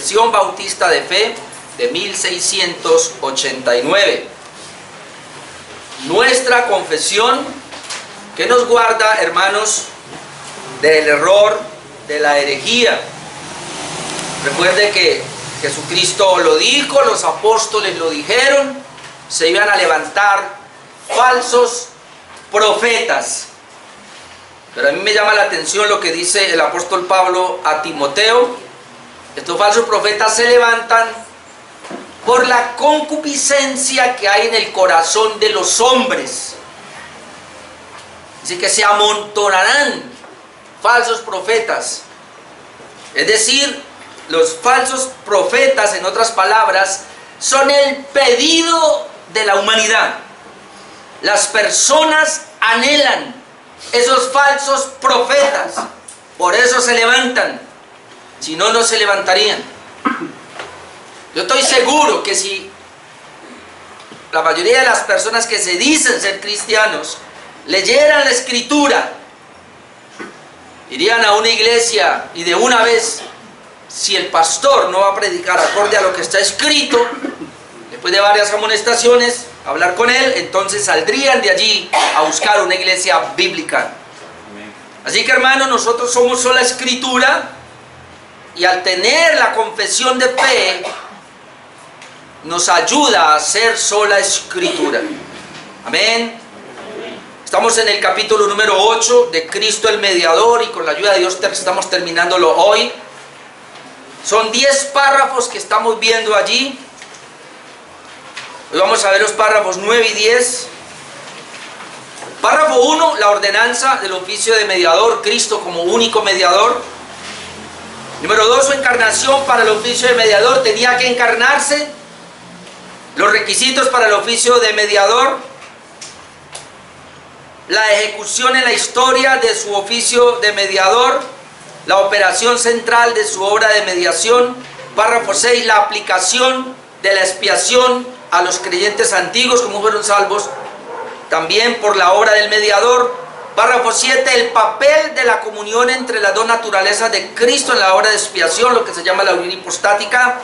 Confesión Bautista de Fe de 1689. Nuestra confesión que nos guarda, hermanos, del error, de la herejía. Recuerde que Jesucristo lo dijo, los apóstoles lo dijeron, se iban a levantar falsos profetas. Pero a mí me llama la atención lo que dice el apóstol Pablo a Timoteo. Estos falsos profetas se levantan por la concupiscencia que hay en el corazón de los hombres. Así que se amontonarán falsos profetas. Es decir, los falsos profetas, en otras palabras, son el pedido de la humanidad. Las personas anhelan esos falsos profetas. Por eso se levantan. Si no, no se levantarían. Yo estoy seguro que si la mayoría de las personas que se dicen ser cristianos leyeran la Escritura, irían a una iglesia y de una vez, si el pastor no va a predicar acorde a lo que está escrito, después de varias amonestaciones, hablar con él, entonces saldrían de allí a buscar una iglesia bíblica. Así que, hermanos, nosotros somos sola Escritura, y al tener la confesión de fe nos ayuda a ser sola Escritura. Amén. Estamos en el capítulo número 8 de Cristo el Mediador, y con la ayuda de Dios estamos terminándolo hoy. Son 10 párrafos que estamos viendo allí. Hoy vamos a ver los párrafos 9 y 10. Párrafo 1, la ordenanza del oficio de mediador, Cristo como único mediador. Número 2, su encarnación para el oficio de mediador. Tenía que encarnarse. Los requisitos para el oficio de mediador. La ejecución en la historia de su oficio de mediador. La operación central de su obra de mediación. Párrafo 6, la aplicación de la expiación a los creyentes antiguos, como fueron salvos también por la obra del mediador. Párrafo 7, el papel de la comunión entre las dos naturalezas de Cristo en la obra de expiación, lo que se llama la unión hipostática.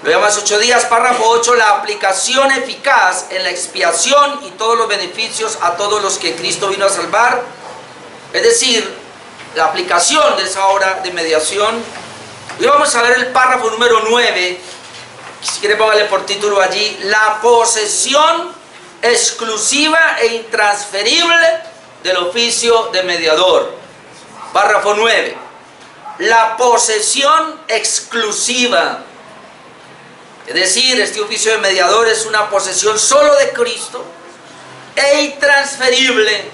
Lo llamas 8 días. Párrafo 8, la aplicación eficaz en la expiación y todos los beneficios a todos los que Cristo vino a salvar. Es decir, la aplicación de esa obra de mediación. Hoy vamos a ver el párrafo número 9. Si quiere póngale por título allí: la posesión exclusiva e intransferible del oficio de mediador. Párrafo 9. La posesión exclusiva. Es decir, este oficio de mediador es una posesión solo de Cristo e intransferible.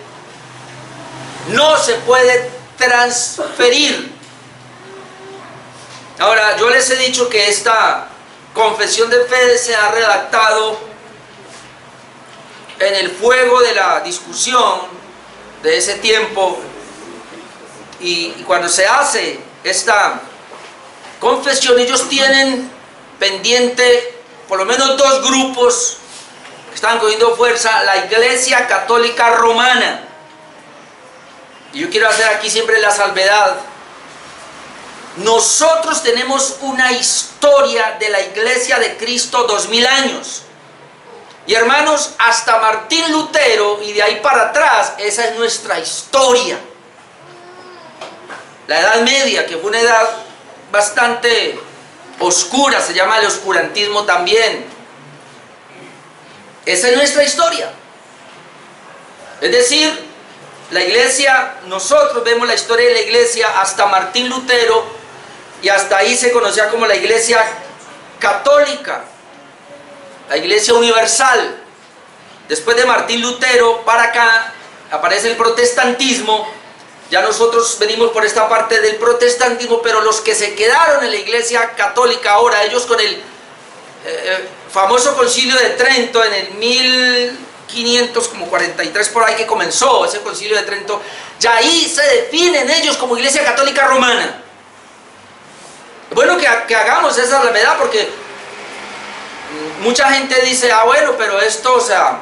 No se puede transferir. Ahora, yo les he dicho que esta confesión de fe se ha redactado en el fuego de la discusión de ese tiempo, y cuando se hace esta confesión, ellos tienen pendiente por lo menos 2 grupos que están cogiendo fuerza: la Iglesia Católica Romana. Y yo quiero hacer aquí siempre la salvedad: nosotros tenemos una historia de la Iglesia de Cristo 2000 años. Y hermanos, hasta Martín Lutero y de ahí para atrás, esa es nuestra historia. La Edad Media, que fue una edad bastante oscura, se llama el oscurantismo también. Esa es nuestra historia. Es decir, la Iglesia, nosotros vemos la historia de la Iglesia hasta Martín Lutero, y hasta ahí se conocía como la Iglesia Católica, la Iglesia Universal. Después de Martín Lutero para acá aparece el protestantismo. Ya nosotros venimos por esta parte del protestantismo, pero los que se quedaron en la Iglesia Católica ahora, ellos con el famoso Concilio de Trento en el 1543 por ahí, que comenzó ese Concilio de Trento, ya ahí se definen ellos como Iglesia Católica Romana. Bueno, que hagamos esa salvedad, porque mucha gente dice: ah, bueno, pero esto, o sea,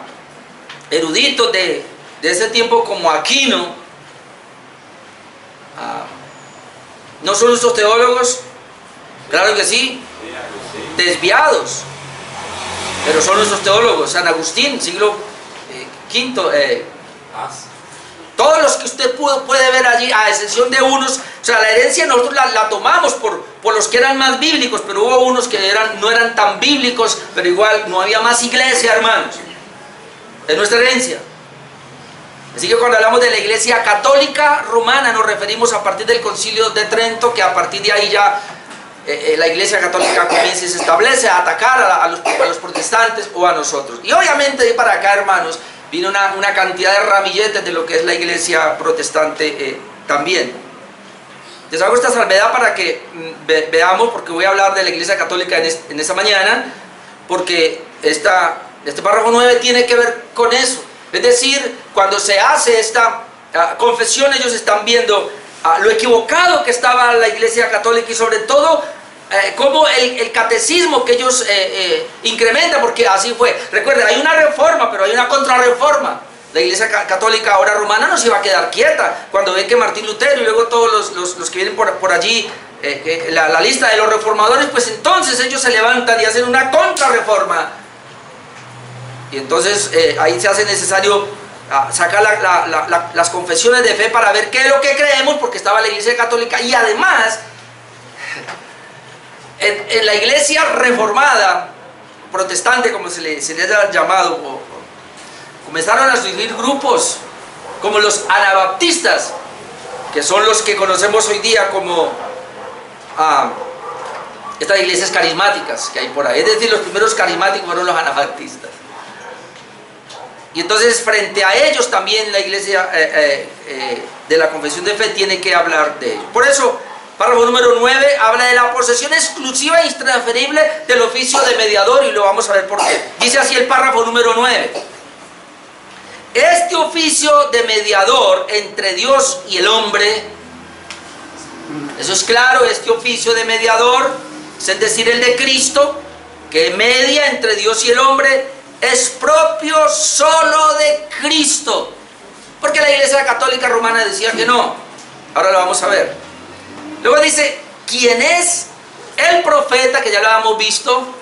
eruditos de ese tiempo como Aquino, no son nuestros teólogos. Claro que sí. Desviados. Pero son nuestros teólogos. San Agustín, siglo V. Todos los que usted puede ver allí, a excepción de unos, o sea, la herencia nosotros la tomamos por los que eran más bíblicos, pero hubo unos que no eran tan bíblicos, pero igual no había más iglesia, hermanos. Es nuestra herencia. Así que cuando hablamos de la iglesia católica romana, nos referimos a partir del Concilio de Trento, que a partir de ahí ya la iglesia católica comienza y se establece a atacar a los protestantes o a nosotros. Y obviamente de para acá, hermanos, vino una cantidad de ramilletes de lo que es la iglesia protestante también. Les hago esta salvedad para que veamos, porque voy a hablar de la iglesia católica en esta mañana, porque este párrafo 9 tiene que ver con eso. Es decir, cuando se hace esta confesión, ellos están viendo lo equivocado que estaba la iglesia católica y sobre todo cómo el catecismo que ellos incrementan, porque así fue. Recuerden, hay una reforma, pero hay una contrarreforma. La iglesia católica ahora romana no se iba a quedar quieta. Cuando ve que Martín Lutero y luego todos los que vienen por allí, la lista de los reformadores, pues entonces ellos se levantan y hacen una contrarreforma. Y entonces ahí se hace necesario sacar las confesiones de fe para ver qué es lo que creemos, porque estaba la iglesia católica. Y además, en la iglesia reformada, protestante como se les ha llamado, comenzaron a surgir grupos como los anabaptistas, que son los que conocemos hoy día como estas iglesias carismáticas que hay por ahí. Es decir, los primeros carismáticos fueron los anabaptistas. Y entonces frente a ellos también la iglesia de la confesión de fe tiene que hablar de ellos. Por eso, párrafo número 9 habla de la posesión exclusiva e intransferible del oficio de mediador, y lo vamos a ver por qué. Dice así el párrafo número 9. Este oficio de mediador entre Dios y el hombre, eso es claro, este oficio de mediador, es decir, el de Cristo, que media entre Dios y el hombre, es propio solo de Cristo, porque la iglesia católica romana decía que no. Ahora lo vamos a ver. Luego dice, ¿quién es el profeta? Que ya lo habíamos visto.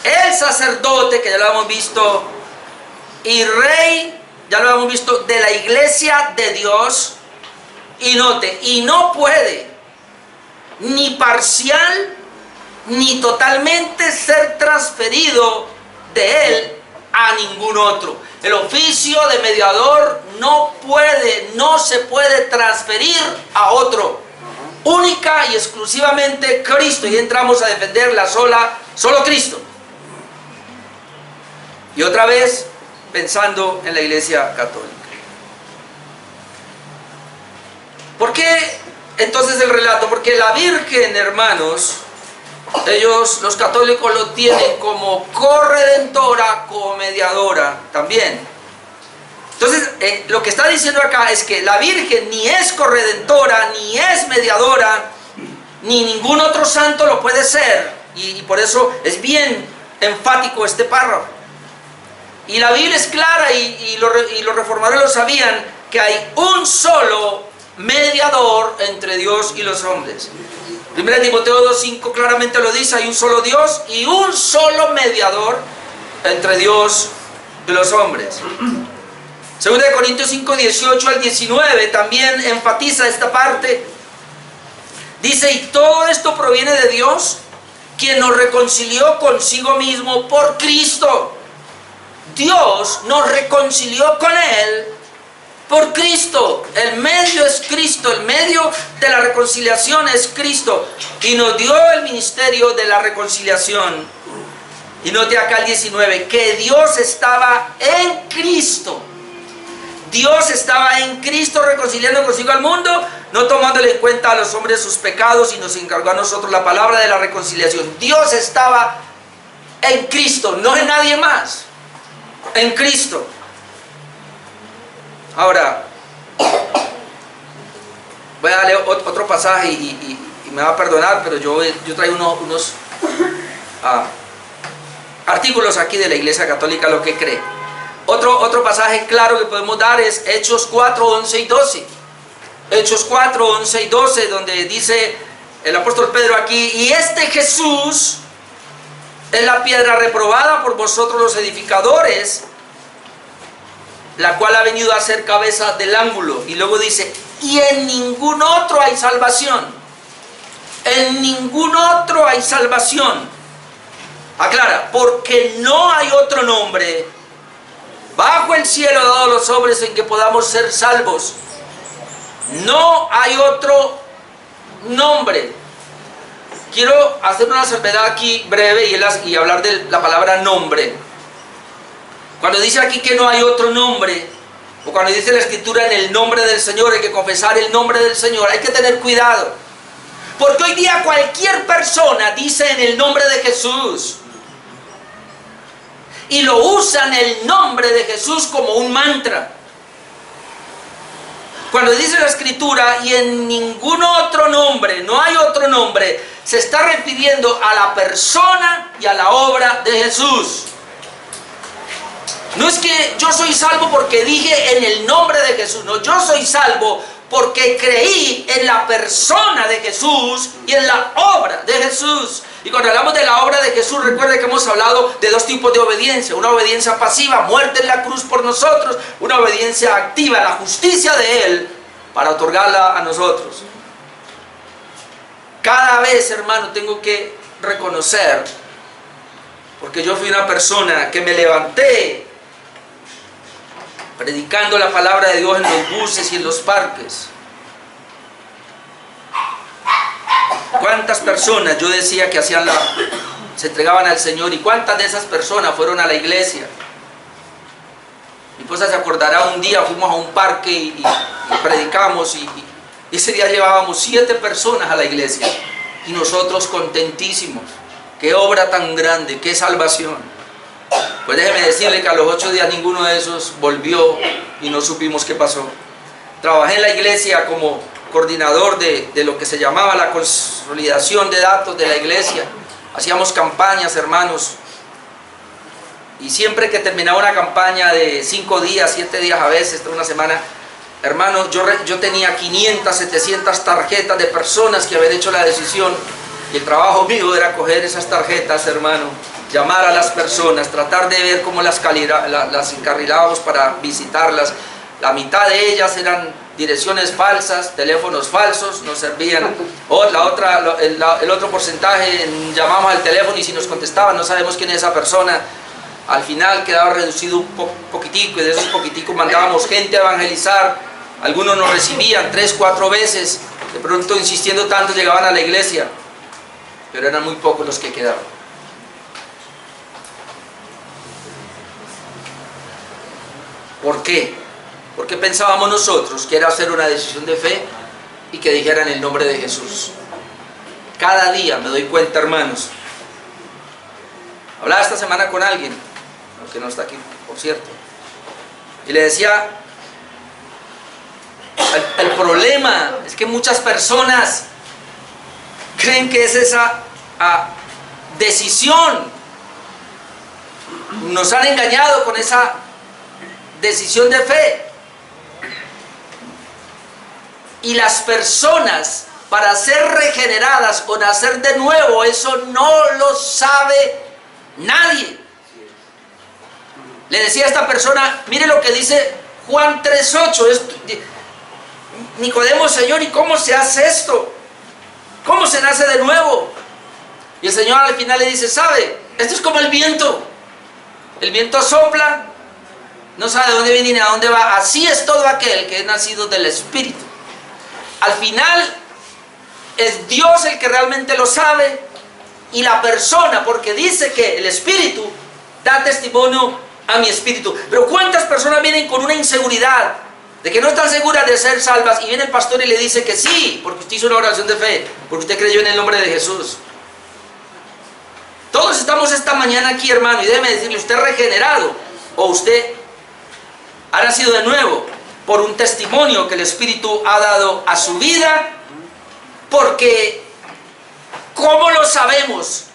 El sacerdote, que ya lo habíamos visto. Y rey, ya lo habíamos visto, de la iglesia de Dios. Y note, y no puede ni parcial ni totalmente ser transferido de él a ningún otro. El oficio de mediador no se puede transferir a otro. Única y exclusivamente Cristo. Y entramos a defender solo Cristo. Y otra vez pensando en la iglesia católica. ¿Por qué entonces el relato? Porque la Virgen, hermanos, ellos, los católicos, lo tienen como corredentora, como mediadora también. Entonces, lo que está diciendo acá es que la Virgen ni es corredentora, ni es mediadora, ni ningún otro santo lo puede ser. Y por eso es bien enfático este párrafo. Y la Biblia es clara, y los reformadores lo sabían, que hay un solo mediador entre Dios y los hombres. 1 Timoteo 2:5 claramente lo dice, hay un solo Dios y un solo mediador entre Dios y los hombres. 2 Corintios 5:18 al 19 también enfatiza esta parte. Dice, y todo esto proviene de Dios, quien nos reconcilió consigo mismo por Cristo. Dios nos reconcilió con Él por Cristo. El medio es Cristo, el medio de la reconciliación es Cristo, y nos dio el ministerio de la reconciliación. Y note acá el 19, que Dios estaba en Cristo. Dios estaba en Cristo reconciliando consigo al mundo, no tomándole en cuenta a los hombres sus pecados, y nos encargó a nosotros la palabra de la reconciliación. Dios estaba en Cristo, no en nadie más, en Cristo. Ahora, voy a leer otro pasaje y me va a perdonar, pero yo traigo unos artículos aquí de la Iglesia Católica, lo que cree. Otro pasaje claro que podemos dar es Hechos 4, 11 y 12. Hechos 4, 11 y 12, donde dice el apóstol Pedro aquí, y este Jesús es la piedra reprobada por vosotros los edificadores, la cual ha venido a ser cabeza del ángulo. Y luego dice, y en ningún otro hay salvación. En ningún otro hay salvación. Aclara, porque no hay otro nombre bajo el cielo dado a los hombres en que podamos ser salvos. No hay otro nombre. Quiero hacer una salvedad aquí breve y hablar de la palabra nombre. Cuando dice aquí que no hay otro nombre, o cuando dice la Escritura en el nombre del Señor, hay que confesar el nombre del Señor, hay que tener cuidado. Porque hoy día cualquier persona dice en el nombre de Jesús. Y lo usan el nombre de Jesús como un mantra. Cuando dice la Escritura, y en ningún otro nombre, no hay otro nombre, se está refiriendo a la persona y a la obra de Jesús. No es que yo soy salvo porque dije en el nombre de Jesús, no, yo soy salvo porque creí en la persona de Jesús y en la obra de Jesús. Y cuando hablamos de la obra de Jesús, recuerde que hemos hablado de dos tipos de obediencia. Una obediencia pasiva, muerte en la cruz por nosotros. Una obediencia activa, la justicia de Él para otorgarla a nosotros. Cada vez, hermano, tengo que reconocer, porque yo fui una persona que me levanté predicando la palabra de Dios en los buses y en los parques. ¿Cuántas personas yo decía que se entregaban al Señor? ¿Y cuántas de esas personas fueron a la iglesia? Mi esposa se acordará, un día fuimos a un parque y predicamos y ese día llevábamos 7 personas a la iglesia y nosotros contentísimos. ¡Qué obra tan grande! ¡Qué salvación! Pues déjeme decirle que a los 8 días ninguno de esos volvió y no supimos qué pasó. Trabajé en la iglesia como coordinador de lo que se llamaba la consolidación de datos de la iglesia. Hacíamos campañas, hermanos, y siempre que terminaba una campaña de 5 días, 7 días a veces, una semana, hermanos, yo tenía 500, 700 tarjetas de personas que habían hecho la decisión, y el trabajo mío era coger esas tarjetas, hermano, llamar a las personas, tratar de ver cómo las encarrilábamos para visitarlas. La mitad de ellas eran direcciones falsas, teléfonos falsos, nos servían. El otro porcentaje, llamamos al teléfono y si nos contestaban no sabemos quién es esa persona. Al final quedaba reducido un poquitico, y de esos poquiticos mandábamos gente a evangelizar. Algunos nos recibían 3, 4 veces, de pronto insistiendo tanto llegaban a la iglesia, pero eran muy pocos los que quedaban. ¿Por qué? Porque pensábamos nosotros que era hacer una decisión de fe y que dijeran el nombre de Jesús. Cada día me doy cuenta, hermanos. Hablaba esta semana con alguien, aunque no está aquí, por cierto, y le decía, el problema es que muchas personas creen que es esa decisión. Nos han engañado con esa decisión de fe. Y las personas, para ser regeneradas o nacer de nuevo, eso no lo sabe nadie. Le decía a esta persona, mire lo que dice Juan 3:8. Nicodemo, Señor, ¿y cómo se hace esto? ¿Cómo se nace de nuevo? Y el Señor al final le dice, ¿sabe? Esto es como el viento. El viento sopla, no sabe de dónde viene ni a dónde va. Así es todo aquel que es nacido del Espíritu. Al final es Dios el que realmente lo sabe y la persona, porque dice que el Espíritu da testimonio a mi espíritu. Pero ¿cuántas personas vienen con una inseguridad de que no están seguras de ser salvas y viene el pastor y le dice que sí, porque usted hizo una oración de fe, porque usted creyó en el nombre de Jesús? Todos estamos esta mañana aquí, hermano, y déjeme decirle, usted es regenerado o usted ha nacido de nuevo por un testimonio que el Espíritu ha dado a su vida. Porque, ¿cómo lo sabemos?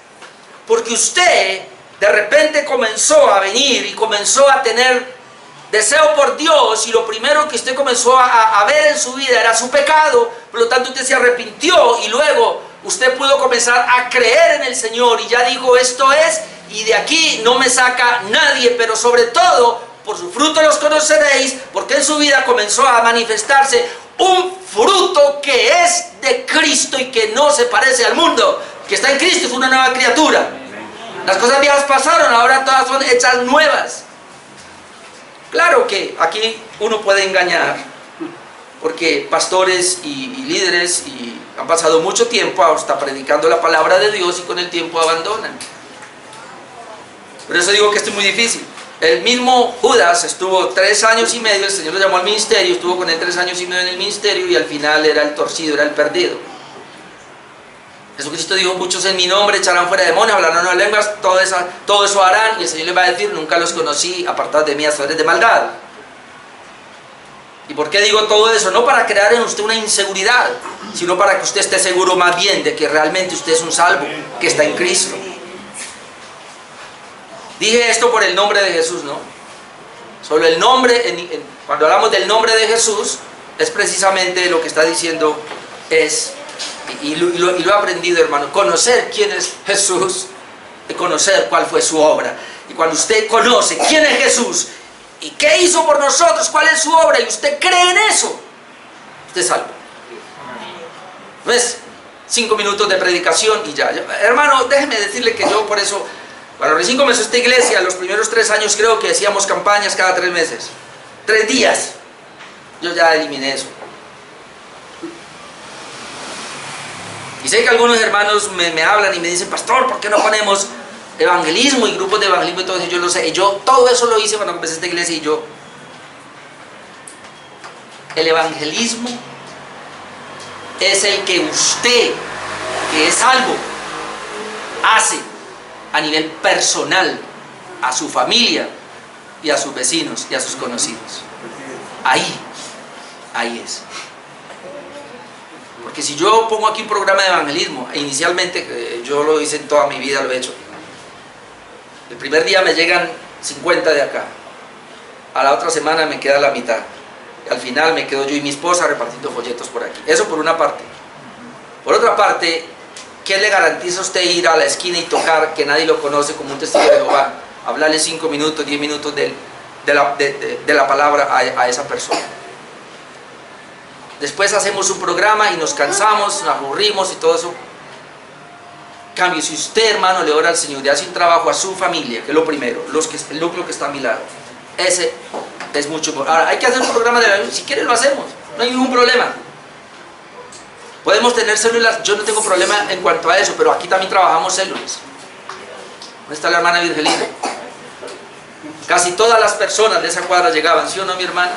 Porque usted de repente comenzó a venir y comenzó a tener deseo por Dios, y lo primero que usted comenzó a ver en su vida era su pecado. Por lo tanto usted se arrepintió y luego usted pudo comenzar a creer en el Señor y ya dijo, esto es, y de aquí no me saca nadie, pero sobre todo, por su fruto los conoceréis, porque en su vida comenzó a manifestarse un fruto que es de Cristo y que no se parece al mundo, que está en Cristo, es una nueva criatura. Las cosas viejas pasaron, ahora todas son hechas nuevas. Claro que aquí uno puede engañar, porque pastores y líderes han pasado mucho tiempo hasta predicando la palabra de Dios y con el tiempo abandonan. Por eso digo que esto es muy difícil. El mismo Judas estuvo 3 años y medio, el Señor lo llamó al ministerio, estuvo con él 3 años y medio en el ministerio y al final era el torcido, era el perdido. Jesucristo dijo, muchos en mi nombre echarán fuera demonios, hablarán nuevas lenguas, todo eso harán, y el Señor les va a decir, nunca los conocí, apartados de mí, hacedores de maldad. ¿Y por qué digo todo eso? No para crear en usted una inseguridad, sino para que usted esté seguro más bien de que realmente usted es un salvo, que está en Cristo. Dije esto por el nombre de Jesús, ¿no? Solo el nombre, cuando hablamos del nombre de Jesús, es precisamente lo que está diciendo es, y lo he aprendido, hermano, conocer quién es Jesús y conocer cuál fue su obra. Y cuando usted conoce quién es Jesús y qué hizo por nosotros, cuál es su obra, y usted cree en eso, usted es salvo. ¿No es 5 minutos de predicación y ya? Hermano, déjeme decirle que yo por eso, cuando recién comenzó esta iglesia, los primeros 3 años creo que hacíamos campañas cada 3 meses, 3 días. Yo ya eliminé eso. Y sé que algunos hermanos me hablan y me dicen, pastor, ¿por qué no ponemos evangelismo y grupos de evangelismo y todo eso? Yo lo sé, y yo todo eso lo hice cuando empecé esta iglesia, y yo, el evangelismo es el que usted, que es salvo, hace a nivel personal a su familia y a sus vecinos y a sus conocidos. Ahí es. Porque si yo pongo aquí un programa de evangelismo, inicialmente yo lo hice en toda mi vida, lo he hecho. El primer día me llegan 50 de acá, a la otra semana me queda la mitad, y al final me quedo yo y mi esposa repartiendo folletos por aquí. Eso por una parte. Por otra parte, ¿qué le garantiza a usted ir a la esquina y tocar que nadie lo conoce como un testigo de Jehová? Hablarle 5 minutos, 10 minutos de la palabra a esa persona. Después hacemos un programa y nos cansamos, nos aburrimos y todo eso. Cambio, si usted, hermano, le ora al Señor y hace un trabajo a su familia, que es lo primero, el núcleo que está a mi lado, ese es mucho mejor. Ahora, hay que hacer un programa de la, si quiere lo hacemos, no hay ningún problema. Podemos tener células, yo no tengo problema en cuanto a eso, pero aquí también trabajamos células. ¿Dónde está la hermana Virgelina? Casi todas las personas de esa cuadra llegaban, ¿sí o no, mi hermana?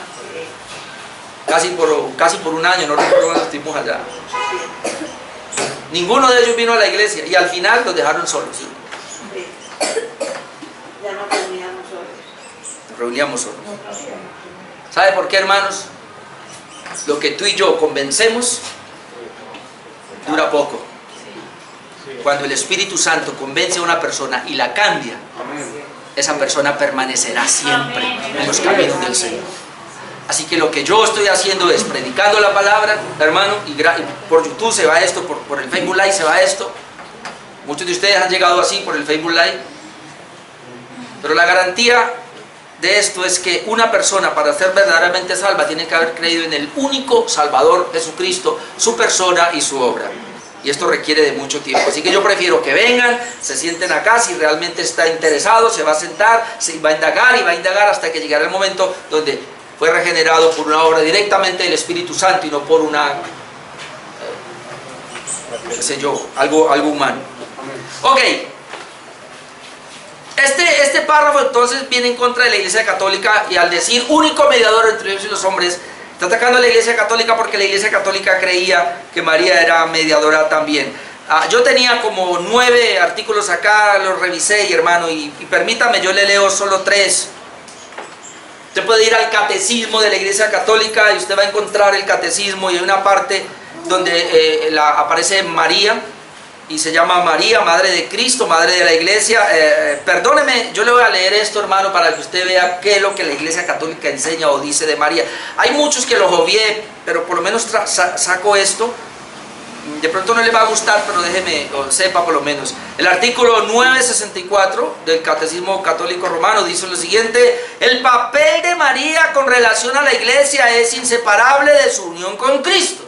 Casi por un año, no recuerdo cuando estuvimos allá. Ninguno de ellos vino a la iglesia y al final los dejaron solos. Ya no reuníamos solos. Nos reuníamos solos. ¿Sabe por qué, hermanos? Lo que tú y yo convencemos dura poco. Cuando el Espíritu Santo convence a una persona y la cambia, esa persona permanecerá siempre en los caminos del Señor. Así que lo que yo estoy haciendo es predicando la palabra, hermano, y por YouTube se va esto, por el Facebook Live se va esto. Muchos de ustedes han llegado así por el Facebook Live. Pero la garantía de esto es que una persona, para ser verdaderamente salva, tiene que haber creído en el único Salvador, Jesucristo, su persona y su obra. Y esto requiere de mucho tiempo. Así que yo prefiero que vengan, se sienten acá, si realmente está interesado, se va a sentar, se va a indagar hasta que llegará el momento donde fue regenerado por una obra directamente del Espíritu Santo y no por una, qué sé yo, algo humano. Ok. Este párrafo entonces viene en contra de la Iglesia Católica, y al decir único mediador entre Dios y los hombres, está atacando a la Iglesia Católica porque la Iglesia Católica creía que María era mediadora también. Yo tenía como 9 artículos acá, los revisé, y hermano, y permítame, yo le leo solo 3. Usted puede ir al catecismo de la Iglesia Católica y usted va a encontrar el catecismo, y hay una parte donde aparece María y se llama María, Madre de Cristo, Madre de la Iglesia. Perdóneme, yo le voy a leer esto, hermano, para que usted vea qué es lo que la Iglesia Católica enseña o dice de María. Hay muchos que los obvié, pero por lo menos saco esto. De pronto no le va a gustar, pero déjeme, o sepa por lo menos. El artículo 964 del Catecismo Católico Romano dice lo siguiente: el papel de María con relación a la iglesia es inseparable de su unión con Cristo.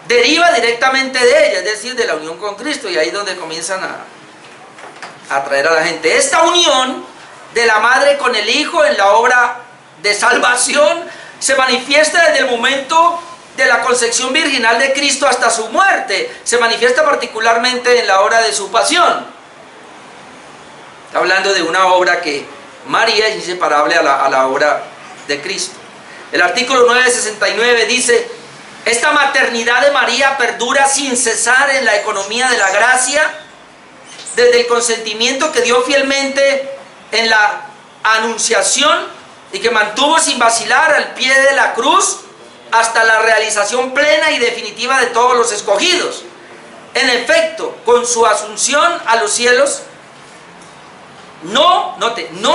Deriva directamente de ella, es decir, de la unión con Cristo, y ahí es donde comienzan a atraer a la gente. Esta unión de la madre con el hijo en la obra de salvación se manifiesta desde el momento de la concepción virginal de Cristo hasta su muerte. Se manifiesta particularmente en la hora de su pasión. Está hablando de una obra que María es inseparable a la obra de Cristo. El artículo 969 dice: esta maternidad de María perdura sin cesar en la economía de la gracia, desde el consentimiento que dio fielmente en la anunciación y que mantuvo sin vacilar al pie de la cruz, hasta la realización plena y definitiva de todos los escogidos. En efecto, con su asunción a los cielos, no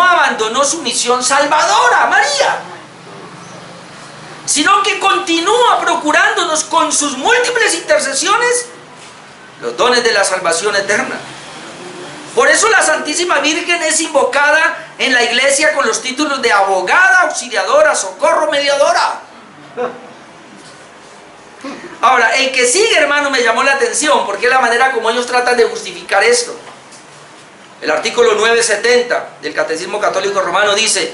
abandonó su misión salvadora, María, sino que continúa procurándonos con sus múltiples intercesiones los dones de la salvación eterna. Por eso la Santísima Virgen es invocada en la iglesia con los títulos de abogada, auxiliadora, socorro, mediadora. Ahora, el que sigue, hermano, me llamó la atención, porque es la manera como ellos tratan de justificar esto. El artículo 970 del Catecismo Católico Romano dice,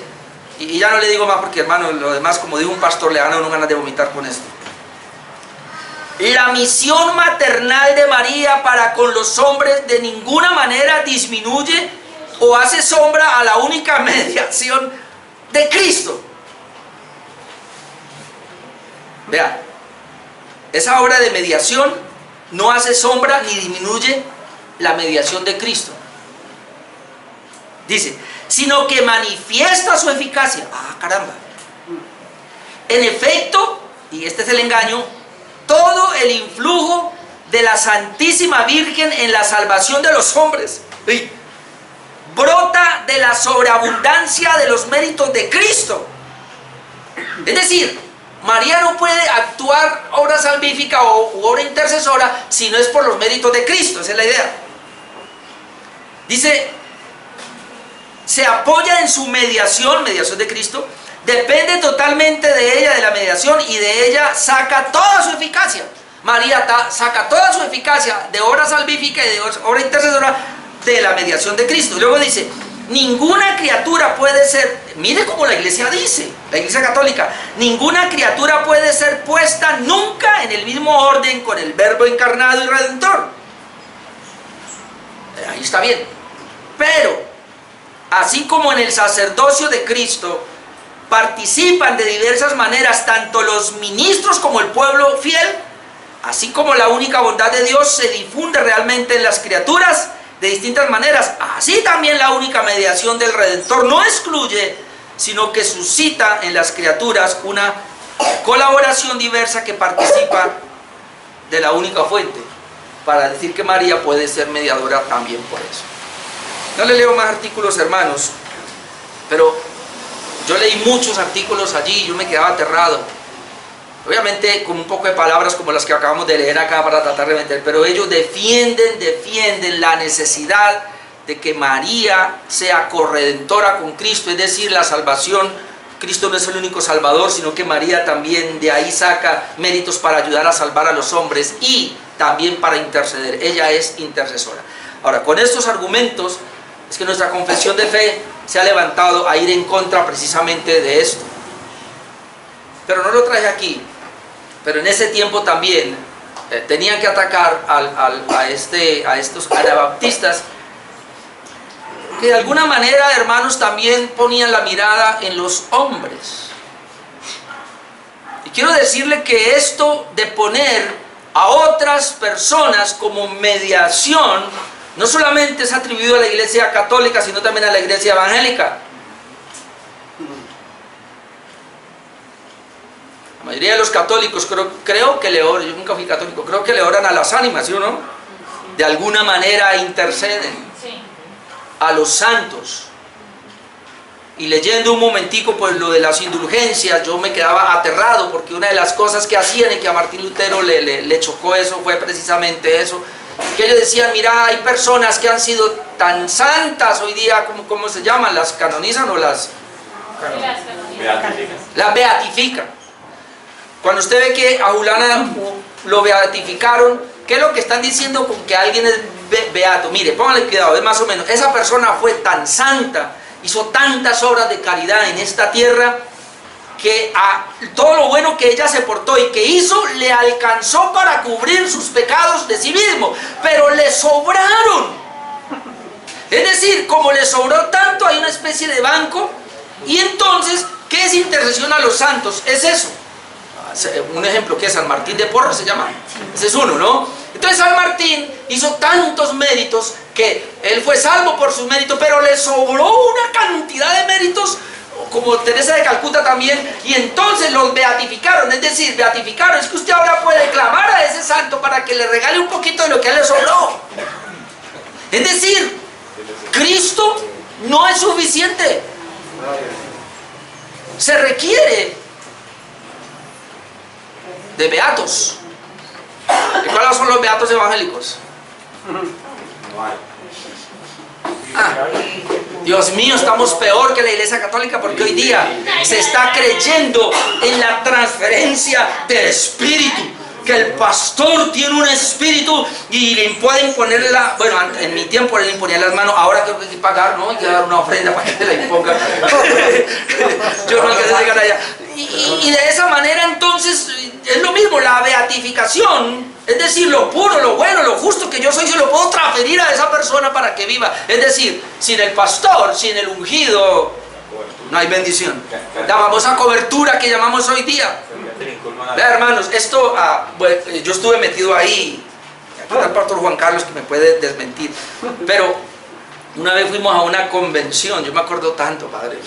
y ya no le digo más porque, hermano, lo demás, como dijo un pastor, le dan a uno ganas de vomitar con esto. La misión maternal de María para con los hombres de ninguna manera disminuye o hace sombra a la única mediación de Cristo. Vea, esa obra de mediación no hace sombra ni disminuye la mediación de Cristo. Dice, sino que manifiesta su eficacia. Ah, caramba. En efecto, y este es el engaño, todo el influjo de la Santísima Virgen en la salvación de los hombres brota de la sobreabundancia de los méritos de Cristo. Es decir, María no puede actuar obra salvífica u obra intercesora si no es por los méritos de Cristo. Esa es la idea. Dice, se apoya en su mediación de Cristo, depende totalmente de ella, de la mediación, y de ella saca toda su eficacia. María saca toda su eficacia de obra salvífica y de obra intercesora de la mediación de Cristo. Y luego dice, ninguna criatura puede ser, mire cómo la iglesia dice, la iglesia católica, ninguna criatura puede ser puesta nunca en el mismo orden con el Verbo encarnado y redentor. Ahí está bien. Pero, así como en el sacerdocio de Cristo participan de diversas maneras tanto los ministros como el pueblo fiel, así como la única bondad de Dios se difunde realmente en las criaturas de distintas maneras, así también la única mediación del Redentor no excluye, sino que suscita en las criaturas una colaboración diversa que participa de la única fuente, para decir que María puede ser mediadora también por eso. No le leo más artículos, hermanos, pero yo leí muchos artículos allí y yo me quedaba aterrado. Obviamente con un poco de palabras como las que acabamos de leer acá para tratar de meter, pero ellos defienden la necesidad de que María sea corredentora con Cristo, es decir, la salvación. Cristo no es el único salvador, sino que María también de ahí saca méritos para ayudar a salvar a los hombres y también para interceder. Ella es intercesora. Ahora, con estos argumentos es que nuestra confesión de fe se ha levantado a ir en contra precisamente de esto. Pero no lo traje aquí. Pero en ese tiempo también tenían que atacar a estos anabaptistas que de alguna manera, hermanos, también ponían la mirada en los hombres. Y quiero decirle que esto de poner a otras personas como mediación no solamente es atribuido a la iglesia católica, sino también a la iglesia evangélica. La mayoría de los católicos creo que le oran, yo nunca fui católico, creo que le oran a las ánimas, ¿sí o no? De alguna manera interceden a los santos. y leyendo un momentico pues lo de las indulgencias, yo me quedaba aterrado, porque una de las cosas que hacían y que a Martín Lutero le chocó eso fue precisamente eso, que ellos decían, mira, hay personas que han sido tan santas hoy día, ¿cómo se llaman? ¿Las canonizan o las beatifican? Cuando usted ve que a Julana lo beatificaron, ¿qué es lo que están diciendo con que alguien es beato? Mire, póngale cuidado, es más o menos, esa persona fue tan santa, hizo tantas obras de caridad en esta tierra, que a todo lo bueno que ella se portó y que hizo, le alcanzó para cubrir sus pecados de sí mismo, pero le sobraron. Es decir, como le sobró tanto, hay una especie de banco, y entonces, ¿qué es intercesión a los santos? Es eso. Un ejemplo que es San Martín de Porres se llama, ese es uno, ¿no? Entonces San Martín hizo tantos méritos que él fue salvo por sus méritos, pero le sobró una cantidad de méritos, como Teresa de Calcuta también, y entonces los beatificaron. Es decir, beatificaron, es que usted ahora puede clamar a ese santo para que le regale un poquito de lo que a él le sobró. Es decir, Cristo no es suficiente, se requiere de beatos. ¿Y cuáles son los beatos evangélicos? Dios mío, estamos peor que la Iglesia Católica, porque hoy día se está creyendo en la transferencia del Espíritu, que el pastor tiene un espíritu y le puede imponer bueno, en mi tiempo le imponía las manos, ahora creo que hay que pagar, ¿no? Hay que dar una ofrenda para que la imponga. Yo no alcancé a llegar allá. Y de esa manera entonces es lo mismo, la beatificación, es decir, lo puro, lo bueno, lo justo que yo soy, se lo puedo transferir a esa persona para que viva. Es decir, sin el pastor, sin el ungido, no hay bendición. La famosa cobertura que llamamos hoy día. Vea, hermanos, esto, bueno, yo estuve metido ahí, aquí está el pastor Juan Carlos que me puede desmentir, pero una vez fuimos a una convención, yo me acuerdo tanto, padre,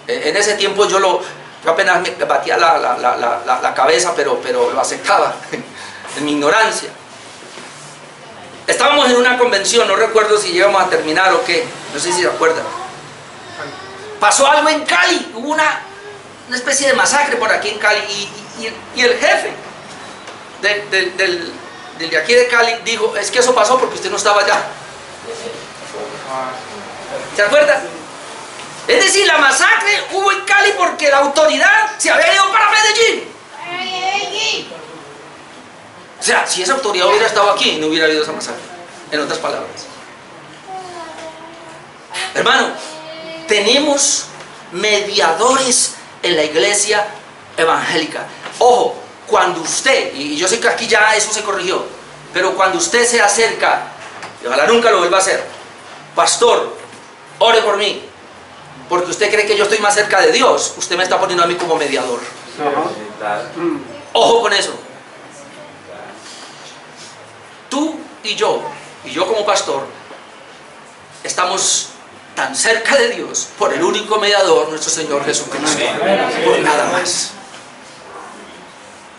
en ese tiempo yo apenas me batía la cabeza, pero lo aceptaba, en mi ignorancia. Estábamos en una convención, no recuerdo si llegamos a terminar o qué, no sé si se acuerdan. Pasó algo en Cali, hubo una especie de masacre por aquí en Cali, y el jefe de aquí de Cali dijo, es que eso pasó porque usted no estaba allá. ¿Se acuerdan? Es decir, la masacre hubo en Cali porque la autoridad se había ido para Medellín. O sea, si esa autoridad hubiera estado aquí, no hubiera habido esa masacre. En otras palabras, hermano, tenemos mediadores en la iglesia evangélica. Ojo, cuando usted, y yo sé que aquí ya eso se corrigió, pero cuando usted se acerca, y ojalá nunca lo vuelva a hacer, pastor, ore por mí, porque usted cree que yo estoy más cerca de Dios, usted me está poniendo a mí como mediador. Ojo con eso. Tú y yo como pastor, estamos tan cerca de Dios por el único mediador, nuestro Señor Jesucristo, por nada más.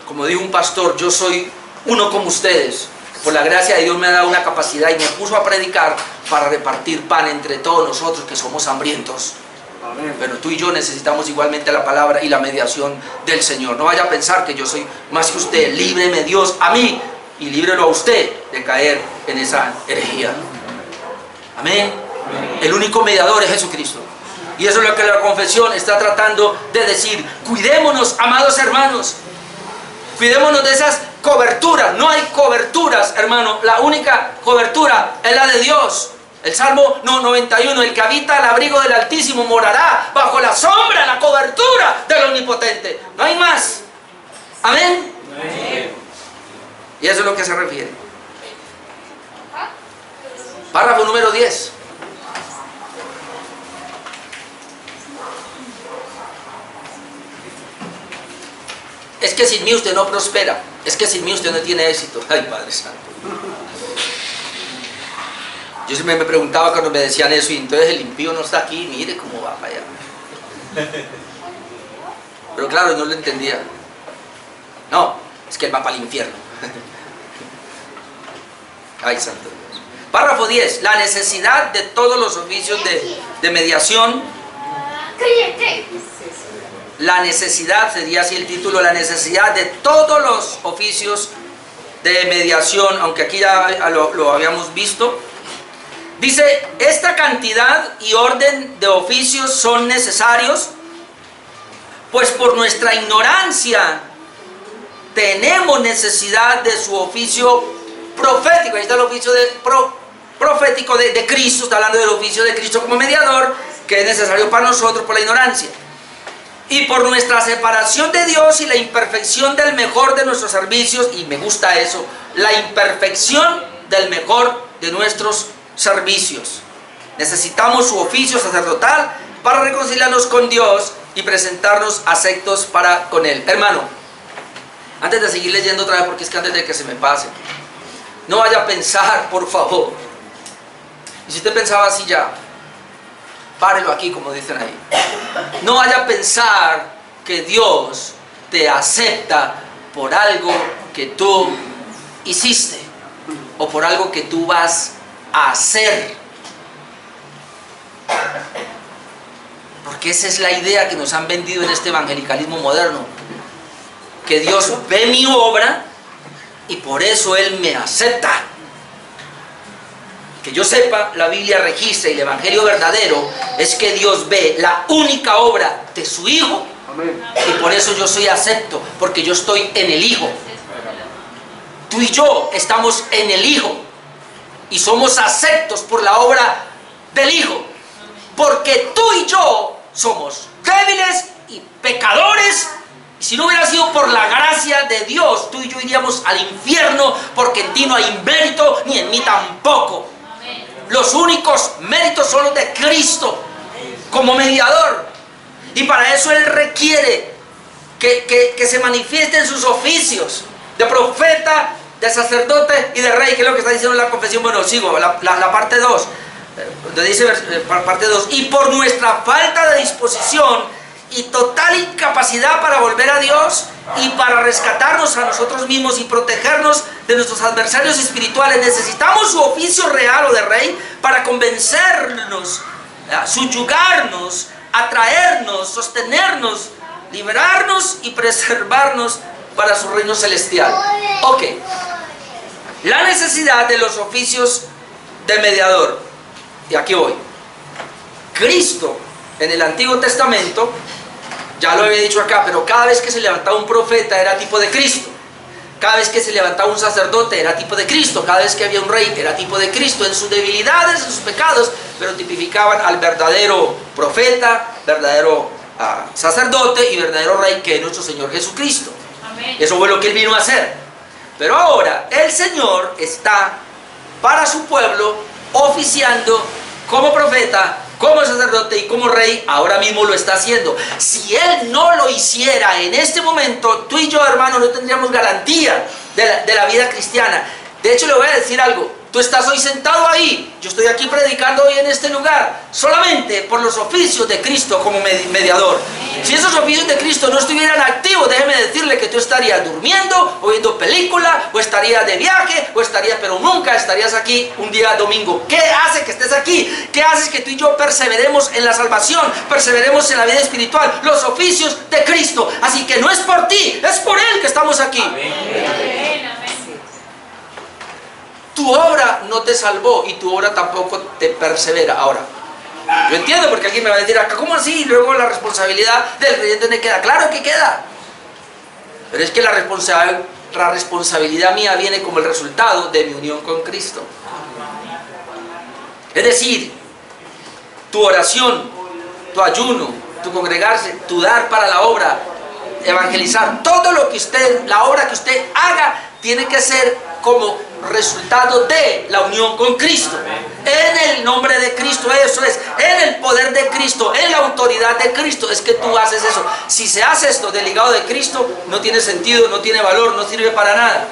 Como dijo un pastor, yo soy uno como ustedes, por la gracia de Dios me ha dado una capacidad y me puso a predicar para repartir pan entre todos nosotros que somos hambrientos. Pero tú y yo necesitamos igualmente la palabra y la mediación del Señor. No vaya a pensar que yo soy más que usted. Líbreme Dios a mí y líbrelo a usted de caer en esa herejía. Amén. El único mediador es Jesucristo. Y eso es lo que la confesión está tratando de decir. Cuidémonos, amados hermanos. Cuidémonos de esas coberturas. No hay coberturas, hermano. La única cobertura es la de Dios. El Salmo 91, el que habita al abrigo del Altísimo morará bajo la sombra, la cobertura del Omnipotente. No hay más. Amén. Amén. Y eso es lo que se refiere. Párrafo número 10. Es que sin mí usted no prospera. Es que sin mí usted no tiene éxito. Ay, Padre Santo. Yo siempre me preguntaba cuando me decían eso, y entonces el impío no está aquí, mire cómo va para allá. Pero claro, no lo entendía. No, es que él va para el infierno. Ay, santo Dios. Párrafo 10. La necesidad de todos los oficios de mediación La necesidad, sería así el título, la necesidad de todos los oficios de mediación, aunque aquí ya lo habíamos visto. Dice, esta cantidad y orden de oficios son necesarios, pues por nuestra ignorancia tenemos necesidad de su oficio profético. Ahí está el oficio profético de Cristo, está hablando del oficio de Cristo como mediador, que es necesario para nosotros por la ignorancia. Y por nuestra separación de Dios y la imperfección del mejor de nuestros servicios, y me gusta eso, la imperfección del mejor de nuestros servicios. Necesitamos su oficio sacerdotal para reconciliarnos con Dios y presentarnos aceptos para con Él. Hermano, antes de seguir leyendo otra vez, porque es que antes de que se me pase, no vaya a pensar, por favor. Y si usted pensaba así ya, párelo aquí, como dicen ahí. No vaya a pensar que Dios te acepta por algo que tú hiciste o por algo que tú vas a hacer. Porque esa es la idea que nos han vendido en este evangelicalismo moderno. Que Dios ve mi obra y por eso Él me acepta. Que yo sepa, la Biblia registra y el evangelio verdadero es que Dios ve la única obra de su Hijo. Amén. Y por eso yo soy acepto, porque yo estoy en el Hijo. Tú y yo estamos en el Hijo y somos aceptos por la obra del Hijo, porque tú y yo somos débiles y pecadores. Y si no hubiera sido por la gracia de Dios, tú y yo iríamos al infierno, porque en ti no hay mérito, ni en mí tampoco. Los únicos méritos son los de Cristo como mediador. Y para eso Él requiere que se manifiesten sus oficios de profeta, de sacerdote y de rey, que es lo que está diciendo en la confesión. Bueno, sigo, la parte 2, donde dice parte 2, y por nuestra falta de disposición y total incapacidad para volver a Dios y para rescatarnos a nosotros mismos y protegernos de nuestros adversarios espirituales, necesitamos su oficio real o de rey para convencernos, subyugarnos, atraernos, sostenernos, liberarnos y preservarnos para su reino celestial. Ok, la necesidad de los oficios de mediador, y aquí voy. Cristo en el Antiguo Testamento, ya lo había dicho acá, pero cada vez que se levantaba un profeta era tipo de Cristo. Cada vez que se levantaba un sacerdote era tipo de Cristo. Cada vez que había un rey era tipo de Cristo, en sus debilidades, en sus pecados, pero tipificaban al verdadero profeta, verdadero sacerdote y verdadero rey, que es nuestro Señor Jesucristo. Amén. Eso fue lo que Él vino a hacer. Pero ahora el Señor está para su pueblo oficiando como profeta, como sacerdote y como rey. Ahora mismo lo está haciendo. Si Él no lo hiciera en este momento, tú y yo, hermano, no tendríamos garantía de la vida cristiana. De hecho, le voy a decir algo. Tú estás hoy sentado ahí, yo estoy aquí predicando hoy en este lugar, solamente por los oficios de Cristo como mediador. Si esos oficios de Cristo no estuvieran activos, déjeme decirle que tú estarías durmiendo, o viendo película, o estarías de viaje, pero nunca estarías aquí un día domingo. ¿Qué hace que estés aquí? ¿Qué hace que tú y yo perseveremos en la salvación, perseveremos en la vida espiritual? Los oficios de Cristo. Así que no es por ti, es por Él que estamos aquí. Amén. Tu obra no te salvó y tu obra tampoco te persevera. Ahora, yo entiendo, porque alguien me va a decir acá, ¿cómo así? Luego la responsabilidad del creyente no queda. Claro que queda. Pero es que la responsabilidad mía viene como el resultado de mi unión con Cristo. Es decir, tu oración, tu ayuno, tu congregarse, tu dar para la obra, evangelizar, todo lo que usted, la obra que usted haga, tiene que ser como resultado de la unión con Cristo. En el nombre de Cristo, eso es, en el poder de Cristo, en la autoridad de Cristo, es que tú haces eso. Si se hace esto desligado de Cristo, no tiene sentido, no tiene valor, no sirve para nada.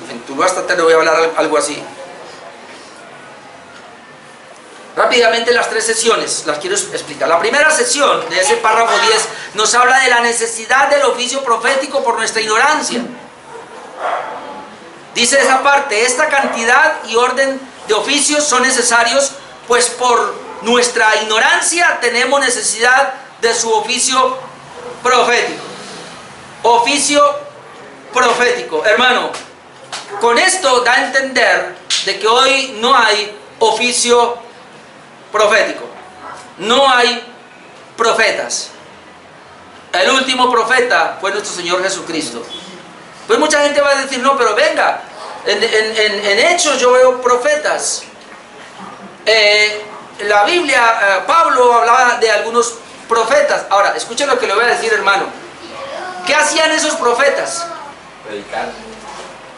En Tuluá hasta te voy a hablar algo así. Rápidamente las 3 sesiones, las quiero explicar. La primera sesión de ese párrafo 10 nos habla de la necesidad del oficio profético por nuestra ignorancia. Dice esa parte, esta cantidad y orden de oficios son necesarios, pues por nuestra ignorancia, tenemos necesidad de su oficio profético. Oficio profético. Hermano, con esto da a entender de que hoy no hay oficio profético. No hay profetas. El último profeta fue nuestro Señor Jesucristo. Pues mucha gente va a decir, no, pero venga, en Hechos yo veo profetas. La Biblia, Pablo hablaba de algunos profetas. Ahora, escuchen lo que le voy a decir, hermano. ¿Qué hacían esos profetas? Predicar.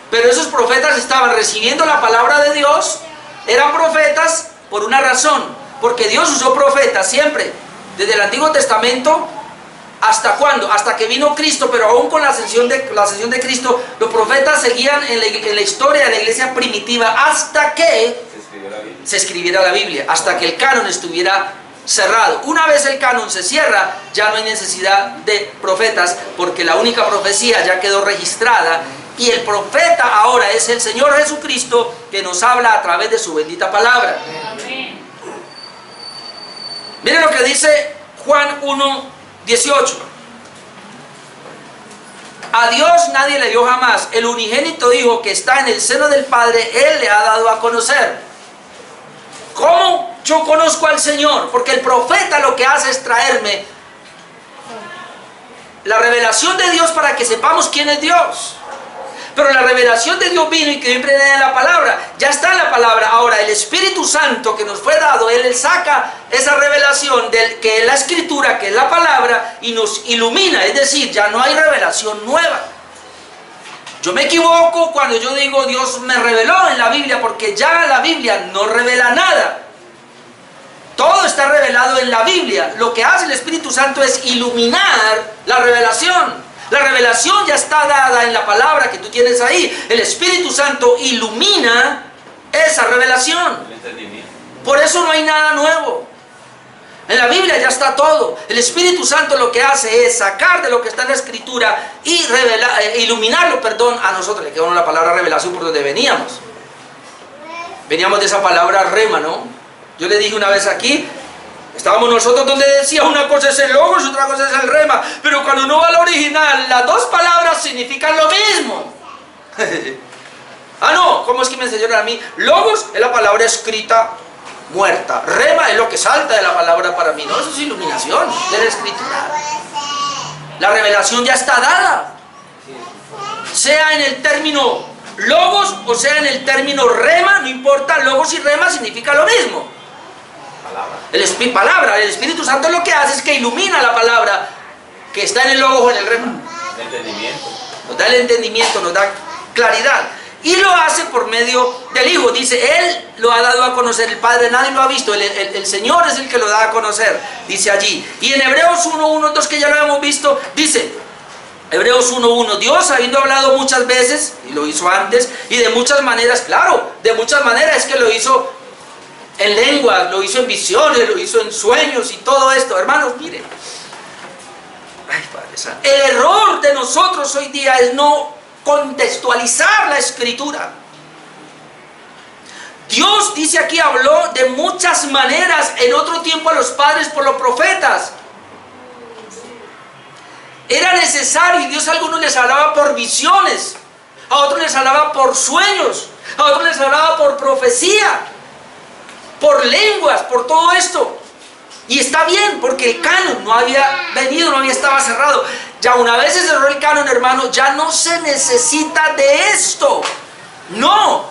Pero esos profetas estaban recibiendo la palabra de Dios. Eran profetas por una razón, porque Dios usó profetas siempre, desde el Antiguo Testamento. ¿Hasta cuándo? Hasta que vino Cristo, pero aún con la ascensión de Cristo, los profetas seguían en la historia de la iglesia primitiva hasta que se escribiera la Biblia, hasta que el canon estuviera cerrado. Una vez el canon se cierra, ya no hay necesidad de profetas, porque la única profecía ya quedó registrada, y el profeta ahora es el Señor Jesucristo, que nos habla a través de su bendita palabra. Amén. Miren lo que dice Juan 1:18. A Dios nadie le dio jamás. El unigénito Hijo que está en el seno del Padre, Él le ha dado a conocer. ¿Cómo yo conozco al Señor? Porque el profeta lo que hace es traerme la revelación de Dios para que sepamos quién es Dios. Pero la revelación de Dios vino y quedó impregnada en la palabra. Ya está en la palabra. Ahora el Espíritu Santo que nos fue dado, Él saca esa revelación que es la Escritura, que es la palabra, y nos ilumina. Es decir, ya no hay revelación nueva. Yo me equivoco cuando yo digo Dios me reveló en la Biblia, porque ya la Biblia no revela nada. Todo está revelado en la Biblia. Lo que hace el Espíritu Santo es iluminar la revelación. La revelación ya está dada en la palabra que tú tienes ahí. El Espíritu Santo ilumina esa revelación. Por eso no hay nada nuevo. En la Biblia ya está todo. El Espíritu Santo lo que hace es sacar de lo que está en la Escritura y iluminarlo, a nosotros. Le quedó la palabra revelación por donde veníamos. Veníamos de esa palabra rema, ¿no? Yo le dije una vez aquí, estábamos nosotros donde decía una cosa es el logos y otra cosa es el rema, pero cuando uno va al original, las dos palabras significan lo mismo. Ah, no, ¿cómo es que me enseñaron a mí? Logos es la palabra escrita muerta, rema es lo que salta de la palabra para mí. No, eso es iluminación de la Escritura. La revelación ya está dada, sea en el término logos o sea en el término rema, no importa, logos y rema significa lo mismo. El Espíritu Santo lo que hace es que ilumina la palabra que está en el logos o en el rema. Entendimiento. Nos da el entendimiento, nos da claridad. Y lo hace por medio del Hijo. Dice, Él lo ha dado a conocer, el Padre nadie lo ha visto, el Señor es el que lo da a conocer, dice allí. Y en Hebreos 1:1, que ya lo hemos visto, dice, Hebreos 1:1, Dios habiendo hablado muchas veces, y lo hizo antes, y de muchas maneras, claro, de muchas maneras es que lo hizo en lenguas, lo hizo en visiones, lo hizo en sueños y todo esto. Hermanos, miren. Ay, Padre Santo. El error de nosotros hoy día es no contextualizar la Escritura. Dios, dice aquí, habló de muchas maneras en otro tiempo a los padres por los profetas. Era necesario, y Dios a algunos les hablaba por visiones, a otros les hablaba por sueños, a otros les hablaba por profecía, por lenguas, por todo esto. Y está bien, porque el canon no había venido, estaba cerrado. Ya una vez se cerró el canon, hermano, ya no se necesita de esto. No.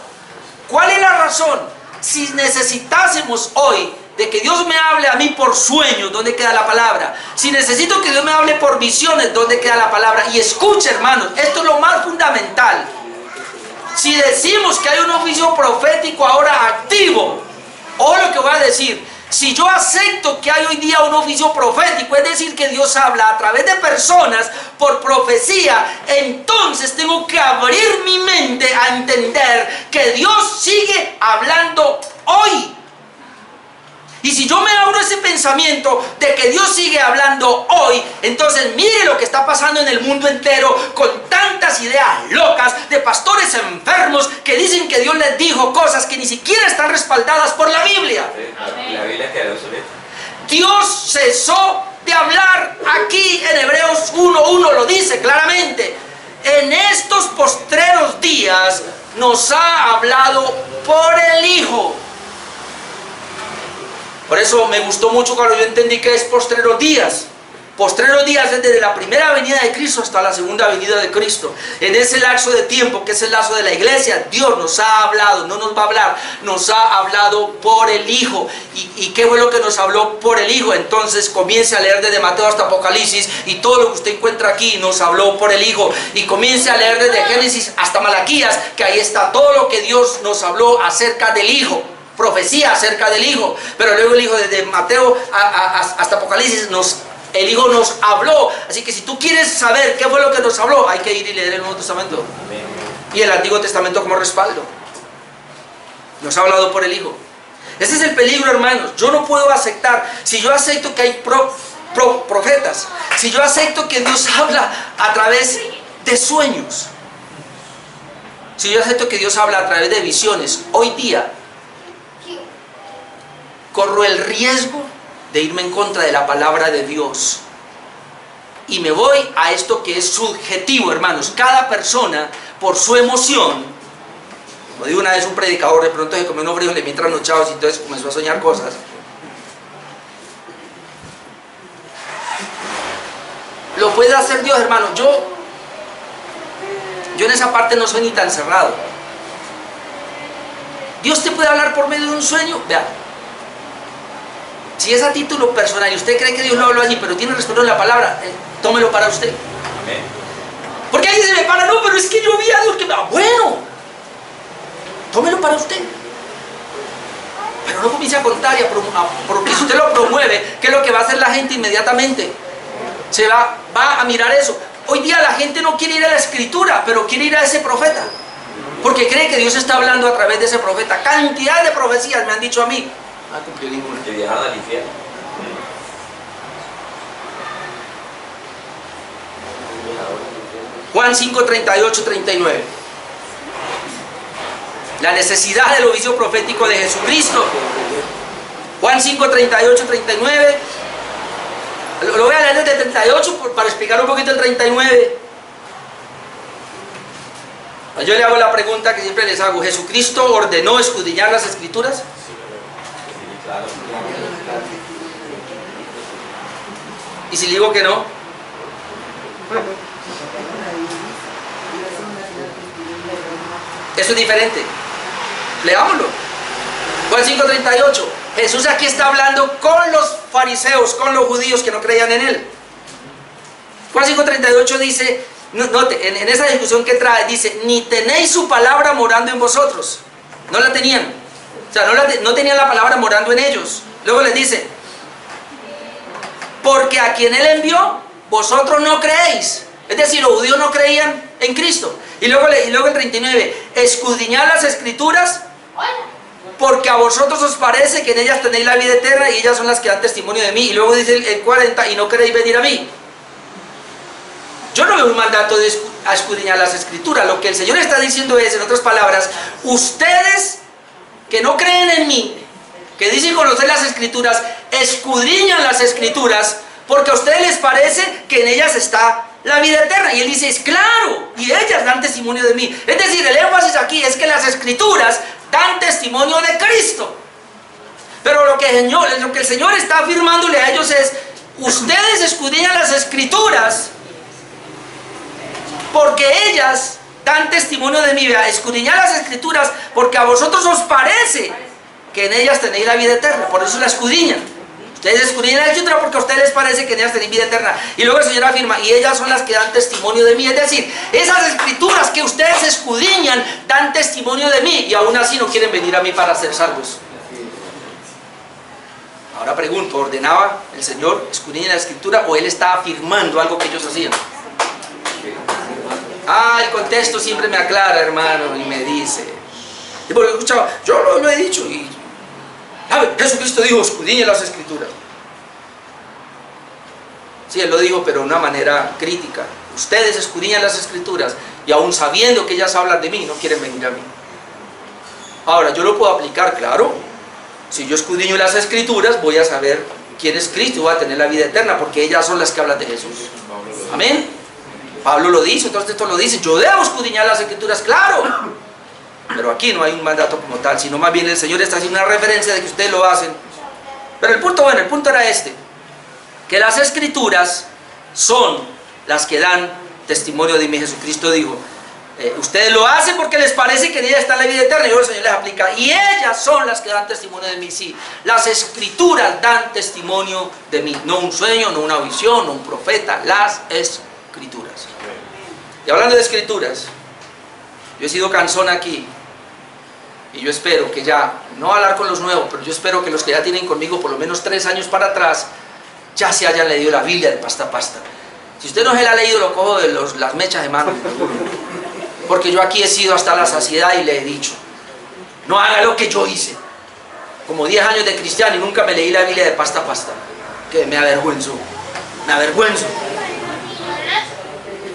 ¿Cuál es la razón? Si necesitásemos hoy de que Dios me hable a mí por sueños, ¿dónde queda la palabra? Si necesito que Dios me hable por visiones, ¿dónde queda la palabra? Y escuche, hermanos, esto es lo más fundamental. Si decimos que hay un oficio profético ahora activo, o lo que voy a decir, si yo acepto que hay hoy día un oficio profético, es decir, que Dios habla a través de personas por profecía, entonces tengo que abrir mi mente a entender que Dios sigue hablando hoy. Y si yo me abro ese pensamiento de que Dios sigue hablando hoy, entonces mire lo que está pasando en el mundo entero con tantas ideas locas de pastores enfermos que dicen que Dios les dijo cosas que ni siquiera están respaldadas por la Biblia. La Biblia quedó obsoleta. Dios cesó de hablar aquí en Hebreos 1:1, lo dice claramente. En estos postreros días nos ha hablado por el Hijo. Por eso me gustó mucho cuando yo entendí que es postreros días. Postreros días es desde la primera venida de Cristo hasta la segunda venida de Cristo. En ese lapso de tiempo, que es el lapso de la iglesia, Dios nos ha hablado, no nos va a hablar, nos ha hablado por el Hijo. ¿Y qué fue lo que nos habló por el Hijo? Entonces comience a leer desde Mateo hasta Apocalipsis y todo lo que usted encuentra aquí nos habló por el Hijo. Y comience a leer desde Génesis hasta Malaquías, que ahí está todo lo que Dios nos habló acerca del Hijo. Profecía acerca del Hijo. Pero luego el Hijo desde Mateo hasta Apocalipsis el Hijo nos habló. Así que si tú quieres saber qué fue lo que nos habló, hay que ir y leer el Nuevo Testamento. Amén. Y el Antiguo Testamento como respaldo. Nos ha hablado por el Hijo. Ese es el peligro, hermanos. Yo no puedo aceptar. Si yo acepto que hay profetas, si yo acepto que Dios habla a través de sueños, si yo acepto que Dios habla a través de visiones, hoy día corro el riesgo de irme en contra de la palabra de Dios. Y me voy a esto que es subjetivo, hermanos. Cada persona, por su emoción, como digo una vez un predicador, de pronto se comió unos frijoles mientras trasnochados y entonces comenzó a soñar cosas. Lo puede hacer Dios, hermano. Yo en esa parte no soy ni tan cerrado. Dios te puede hablar por medio de un sueño. Vea, si es a título personal y usted cree que Dios lo habló allí, pero tiene respecto a la palabra, tómelo para usted. Amén. Porque alguien se me para, no, pero es que yo vi a Dios que... Bueno, tómelo para usted. Pero no comience a contar porque si usted lo promueve, ¿qué es lo que va a hacer la gente inmediatamente? Se va a mirar eso. Hoy día la gente no quiere ir a la Escritura, pero quiere ir a ese profeta. Porque cree que Dios está hablando a través de ese profeta. Cantidad de profecías me han dicho a mí. Cumplió ninguna. Que viajaron al infierno. Juan 5, 38, 39. La necesidad del oficio profético de Jesucristo. Juan 5, 38, 39. Lo voy a leer desde 38 para explicar un poquito el 39. Yo le hago la pregunta que siempre les hago. ¿Jesucristo ordenó escudriñar las Escrituras? Sí, claro. ¿Y si le digo que no? Eso es diferente. Leámoslo. Juan 5:38. Jesús aquí está hablando con los fariseos, con los judíos que no creían en él. Juan 5:38 dice, note, en esa discusión que trae, dice, ni tenéis su palabra morando en vosotros. No la tenían. O sea, no tenían la palabra morando en ellos. Luego les dice, porque a quien él envió, vosotros no creéis. Es decir, los judíos no creían en Cristo. Y luego el 39, escudriñad las Escrituras, porque a vosotros os parece que en ellas tenéis la vida eterna y ellas son las que dan testimonio de mí. Y luego dice el 40, y no queréis venir a mí. Yo no veo un mandato a escudriñar las Escrituras. Lo que el Señor está diciendo es, en otras palabras, ustedes que no creen en mí, que dicen conocer las Escrituras, escudriñan las Escrituras, porque a ustedes les parece que en ellas está la vida eterna. Y él dice, es claro, y ellas dan testimonio de mí. Es decir, el énfasis aquí es que las Escrituras dan testimonio de Cristo. Pero lo que el Señor está afirmándole a ellos es, ustedes escudriñan las Escrituras, porque ellas dan testimonio de mí. Vea, escudriñad las Escrituras, porque a vosotros os parece que en ellas tenéis la vida eterna. Por eso la escudriñan. Ustedes escudriñan la Escritura porque a ustedes les parece que en ellas tenéis vida eterna. Y luego el Señor afirma, y ellas son las que dan testimonio de mí. Es decir, esas Escrituras que ustedes escudriñan dan testimonio de mí, y aún así no quieren venir a mí para ser salvos. Ahora pregunto, ¿ordenaba el Señor escudriñar la Escritura o Él está afirmando algo que ellos hacían? El contexto siempre me aclara, hermano, y me dice. Y porque escuchaba, yo lo he dicho, y ¿Sabe? Jesucristo dijo, escudriñen las Escrituras. Sí, Él lo dijo, pero de una manera crítica. Ustedes escudriñan las Escrituras y aún sabiendo que ellas hablan de mí, no quieren venir a mí. Ahora, yo lo puedo aplicar, claro. Si yo escudriño las Escrituras, voy a saber quién es Cristo y voy a tener la vida eterna, porque ellas son las que hablan de Jesús. Amén. Pablo lo dice, entonces esto lo dice. Yo debo escudriñar las Escrituras, claro. Pero aquí no hay un mandato como tal, sino más bien el Señor está haciendo una referencia de que ustedes lo hacen. Pero el punto, bueno, el punto era este. Que las Escrituras son las que dan testimonio de mí. Jesucristo dijo, ustedes lo hacen porque les parece que en ella está la vida eterna, y luego el Señor les aplica, y ellas son las que dan testimonio de mí. Sí, las Escrituras dan testimonio de mí, no un sueño, no una visión, no un profeta, las Escrituras. Y hablando de Escrituras, yo he sido cansón aquí, y yo espero que ya, no hablar con los nuevos, pero yo espero que los que ya tienen conmigo por lo menos 3 años para atrás, ya se hayan leído la Biblia de pasta a pasta. Si usted no se la ha leído, lo cojo de las mechas de mano. Porque yo aquí he sido hasta la saciedad y le he dicho, no haga lo que yo hice. Como 10 años de cristiano y nunca me leí la Biblia de pasta a pasta. Que me avergüenzo. Me avergüenzo.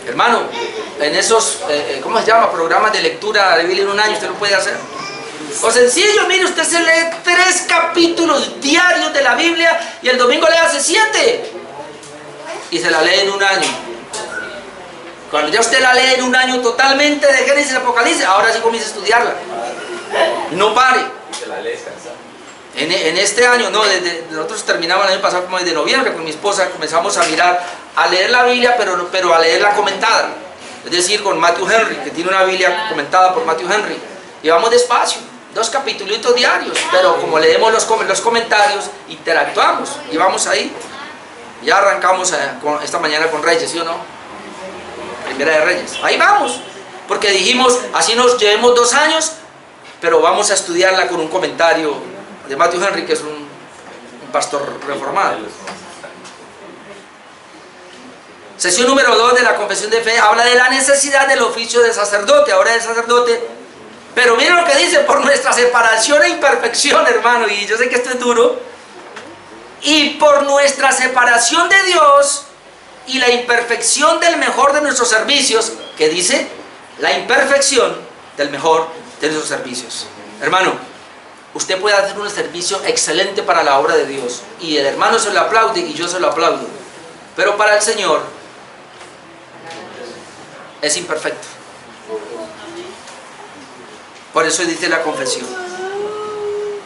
Hermano, en esos, ¿cómo se llama? Programas de lectura de Biblia en un año, usted lo puede hacer. O sencillo, mire, usted se lee 3 capítulos diarios de la Biblia y el domingo le hace 7. Y se la lee en un año. Cuando ya usted la lee en un año totalmente de Génesis y Apocalipsis, ahora sí comienza a estudiarla. No pare. Se la lees cansado. En este año, no, nosotros terminamos el año pasado como desde noviembre con mi esposa, comenzamos a mirar, a leer la Biblia, pero a leerla comentada. Es decir, con Matthew Henry, que tiene una Biblia comentada por Matthew Henry. Y vamos despacio, 2 capítulos diarios, pero como leemos los comentarios, interactuamos y vamos ahí. Ya arrancamos esta mañana con Reyes, ¿sí o no? Primera de Reyes. Ahí vamos, porque dijimos, así nos llevemos 2 años, pero vamos a estudiarla con un comentario de Matthew Henry, que es un pastor reformado. Sesión número 2 de la Confesión de Fe habla de la necesidad del oficio de sacerdote, ahora de sacerdote. Pero miren lo que dice, por nuestra separación e imperfección, hermano, y yo sé que esto es duro, y por nuestra separación de Dios y la imperfección del mejor de nuestros servicios, que dice, la imperfección del mejor de nuestros servicios. Hermano, usted puede hacer un servicio excelente para la obra de Dios, y el hermano se lo aplaude y yo se lo aplaudo, pero para el Señor es imperfecto. Por eso dice la confesión.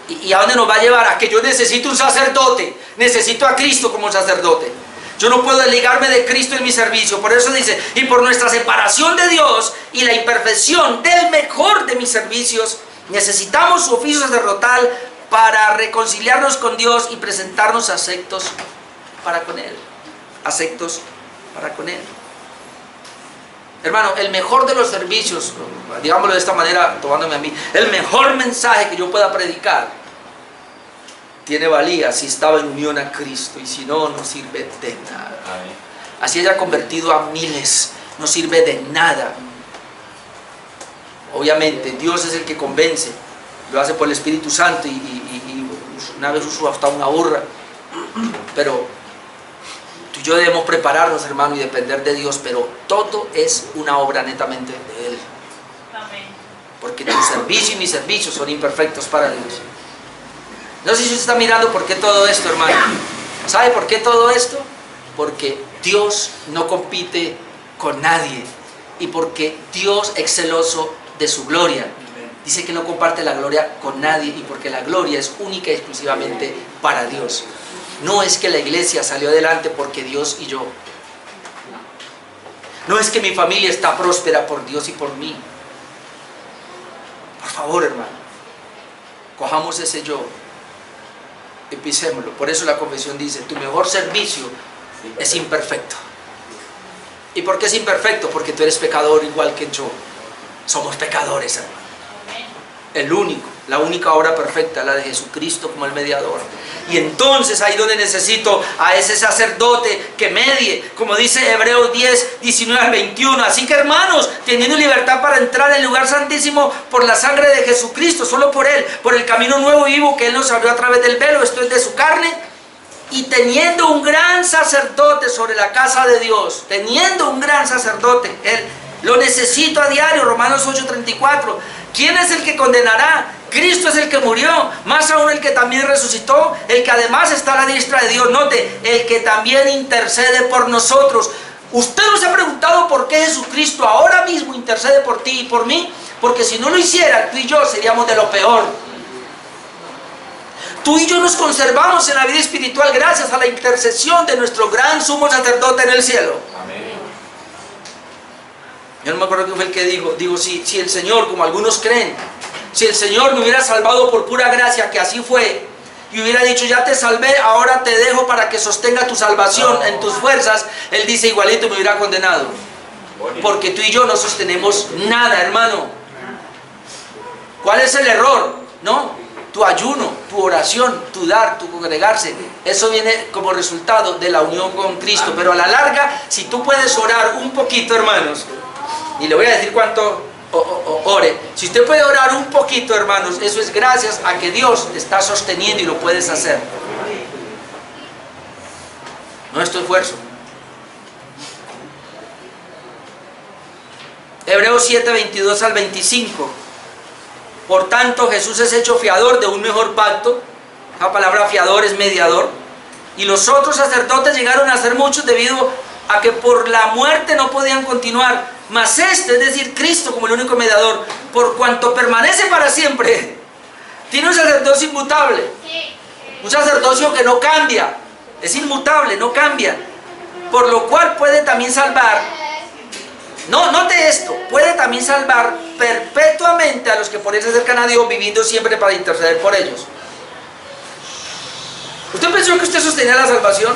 ¿Y a dónde nos va a llevar? A que yo necesito un sacerdote, necesito a Cristo como sacerdote. Yo no puedo desligarme de Cristo en mi servicio. Por eso dice, y por nuestra separación de Dios y la imperfección del mejor de mis servicios, necesitamos su oficio sacerdotal para reconciliarnos con Dios y presentarnos aceptos para con Él. Aceptos para con Él. Hermano, el mejor de los servicios, digámoslo de esta manera, tomándome a mí, el mejor mensaje que yo pueda predicar tiene valía si estaba en unión a Cristo, y si no, no sirve de nada. Amén. Así haya convertido a miles, no sirve de nada. Obviamente, Dios es el que convence, lo hace por el Espíritu Santo, y una vez usó hasta una burra, pero tú y yo debemos prepararnos, hermano, y depender de Dios, pero todo es una obra netamente de Él. Amén. Porque tu servicio y mi servicio son imperfectos para Dios. No sé si usted está mirando por qué todo esto, hermano. ¿Sabe por qué todo esto? Porque Dios no compite con nadie, y porque Dios es celoso de su gloria. Dice que no comparte la gloria con nadie, y porque la gloria es única y exclusivamente para Dios. No es que la iglesia salió adelante porque Dios y yo. No es que mi familia está próspera por Dios y por mí. Por favor, hermano, cojamos ese yo y pisémoslo. Por eso la confesión dice, tu mejor servicio es imperfecto. ¿Y por qué es imperfecto? Porque tú eres pecador igual que yo. Somos pecadores, hermano. El único, la única obra perfecta, la de Jesucristo como el mediador. Y entonces ahí donde necesito a ese sacerdote que medie, como dice Hebreos 10, 19 al 21. Así que hermanos, teniendo libertad para entrar en el lugar santísimo por la sangre de Jesucristo, solo por Él, por el camino nuevo y vivo que Él nos abrió a través del velo, esto es de su carne, y teniendo un gran sacerdote sobre la casa de Dios, teniendo un gran sacerdote, Él lo necesito a diario, Romanos 8:34. ¿Quién es el que condenará? Cristo es el que murió, más aún el que también resucitó, el que además está a la diestra de Dios. Note, el que también intercede por nosotros. ¿Usted no se ha preguntado por qué Jesucristo ahora mismo intercede por ti y por mí? Porque si no lo hiciera, tú y yo seríamos de lo peor. Tú y yo nos conservamos en la vida espiritual gracias a la intercesión de nuestro gran sumo sacerdote en el cielo. Amén. Yo no me acuerdo quién fue el que digo, si el Señor, como algunos creen, si el Señor me hubiera salvado por pura gracia, que así fue, y hubiera dicho, ya te salvé, ahora te dejo para que sostenga tu salvación en tus fuerzas, Él dice, igualito me hubiera condenado. Porque tú y yo no sostenemos nada, hermano. ¿Cuál es el error? No, tu ayuno, tu oración, tu dar, tu congregarse, eso viene como resultado de la unión con Cristo. Pero a la larga, si tú puedes orar un poquito, hermanos, y le voy a decir cuánto ore. Si usted puede orar un poquito, hermanos, eso es gracias a que Dios te está sosteniendo y lo puedes hacer. No es tu esfuerzo. Hebreos 7, 22 al 25. Por tanto, Jesús es hecho fiador de un mejor pacto. La palabra fiador es mediador. Y los otros sacerdotes llegaron a ser muchos debido a que por la muerte no podían continuar. Mas este, es decir, Cristo como el único mediador, por cuanto permanece para siempre, tiene un sacerdocio inmutable, un sacerdocio que no cambia, es inmutable, no cambia, por lo cual puede también salvar, no, note esto, puede también salvar perpetuamente a los que por él se acercan a Dios, viviendo siempre para interceder por ellos. ¿Usted pensó que usted sostenía la salvación?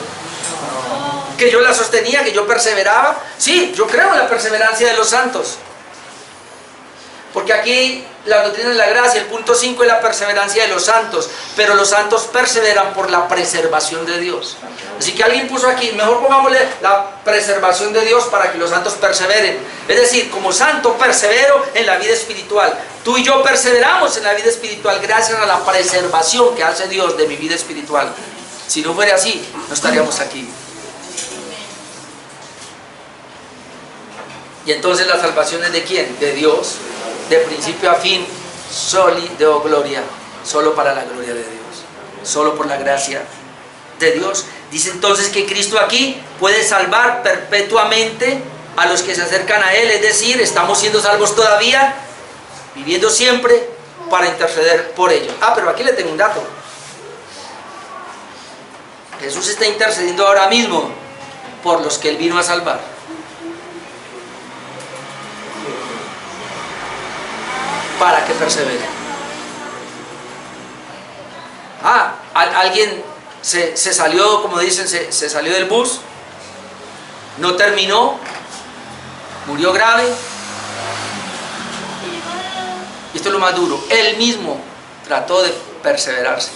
Que yo la sostenía, que yo perseveraba. Sí, yo creo en la perseverancia de los santos. Porque aquí la doctrina de la gracia, el punto 5 es la perseverancia de los santos. Pero los santos perseveran por la preservación de Dios. Así que alguien puso aquí, mejor pongámosle la preservación de Dios para que los santos perseveren. Es decir, como santo persevero en la vida espiritual. Tú y yo perseveramos en la vida espiritual gracias a la preservación que hace Dios de mi vida espiritual. Si no fuera así, no estaríamos aquí. Y entonces la salvación es ¿de quién? De Dios, de principio a fin, soli deo gloria, solo para la gloria de Dios, solo por la gracia de Dios. Dice entonces que Cristo aquí puede salvar perpetuamente a los que se acercan a Él, es decir, estamos siendo salvos todavía, viviendo siempre para interceder por ellos. Pero aquí le tengo un dato. Jesús está intercediendo ahora mismo por los que Él vino a salvar. Para que persevere. Alguien se salió, como dicen, se salió del bus, no terminó, murió grave. Y esto es lo más duro, él mismo trató de perseverarse.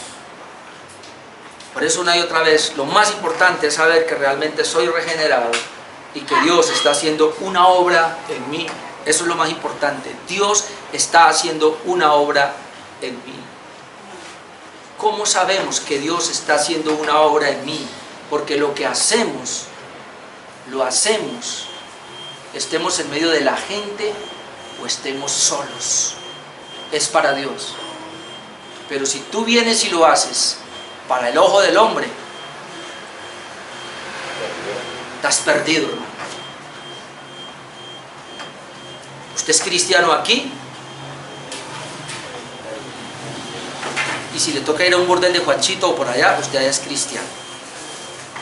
Por eso una y otra vez, lo más importante es saber que realmente soy regenerado y que Dios está haciendo una obra en mí. Eso es lo más importante. Dios está haciendo una obra en mí. ¿Cómo sabemos que Dios está haciendo una obra en mí? Porque lo que hacemos, lo hacemos, estemos en medio de la gente o estemos solos. Es para Dios. Pero si tú vienes y lo haces para el ojo del hombre, estás perdido, hermano. Usted es cristiano aquí, y si le toca ir a un bordel de Juanchito o por allá, usted allá es cristiano.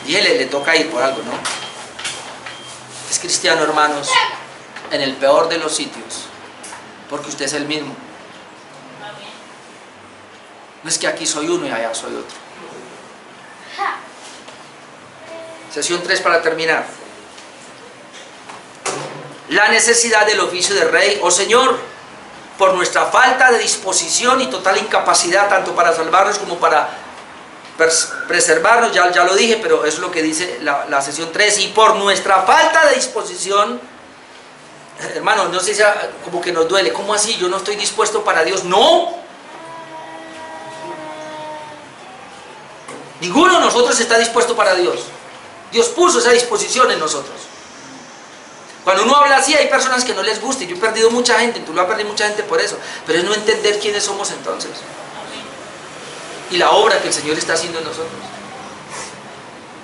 Dígale, le toca ir por algo, ¿no? Es cristiano, hermanos, en el peor de los sitios, porque usted es el mismo. No es que aquí soy uno y allá soy otro. Sesión 3 para terminar. La necesidad del oficio de rey. Oh Señor, por nuestra falta de disposición y total incapacidad tanto para salvarnos como para preservarnos, ya lo dije, pero es lo que dice la sesión 3, y por nuestra falta de disposición, hermanos, no sé si como que nos duele, ¿cómo así? Yo no estoy dispuesto para Dios. No, ninguno de nosotros está dispuesto para Dios. Dios puso esa disposición en nosotros. Cuando uno habla así, hay personas que no les gusta, y yo he perdido mucha gente, tú lo has perdido mucha gente por eso, pero es no entender quiénes somos entonces y la obra que el Señor está haciendo en nosotros.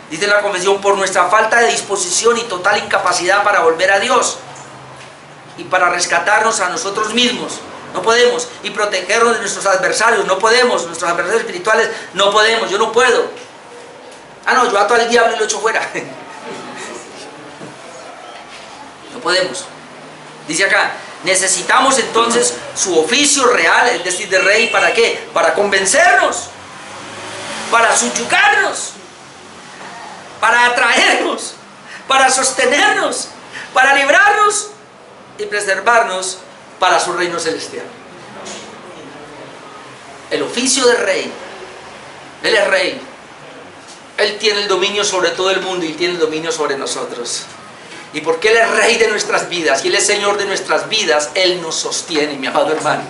Dice la Convención, por nuestra falta de disposición y total incapacidad para volver a Dios y para rescatarnos a nosotros mismos, no podemos, y protegernos de nuestros adversarios, no podemos, nuestros adversarios espirituales, no podemos, yo no puedo. Ah, no, yo ato al diablo y lo echo fuera. No podemos. Dice acá, necesitamos entonces su oficio real, es decir, de rey, ¿para qué? Para convencernos, para subyugarnos, para atraernos, para sostenernos, para librarnos y preservarnos para su reino celestial. El oficio de rey, Él es rey, Él tiene el dominio sobre todo el mundo y tiene el dominio sobre nosotros. Y porque Él es rey de nuestras vidas y Él es Señor de nuestras vidas, Él nos sostiene, mi amado hermano.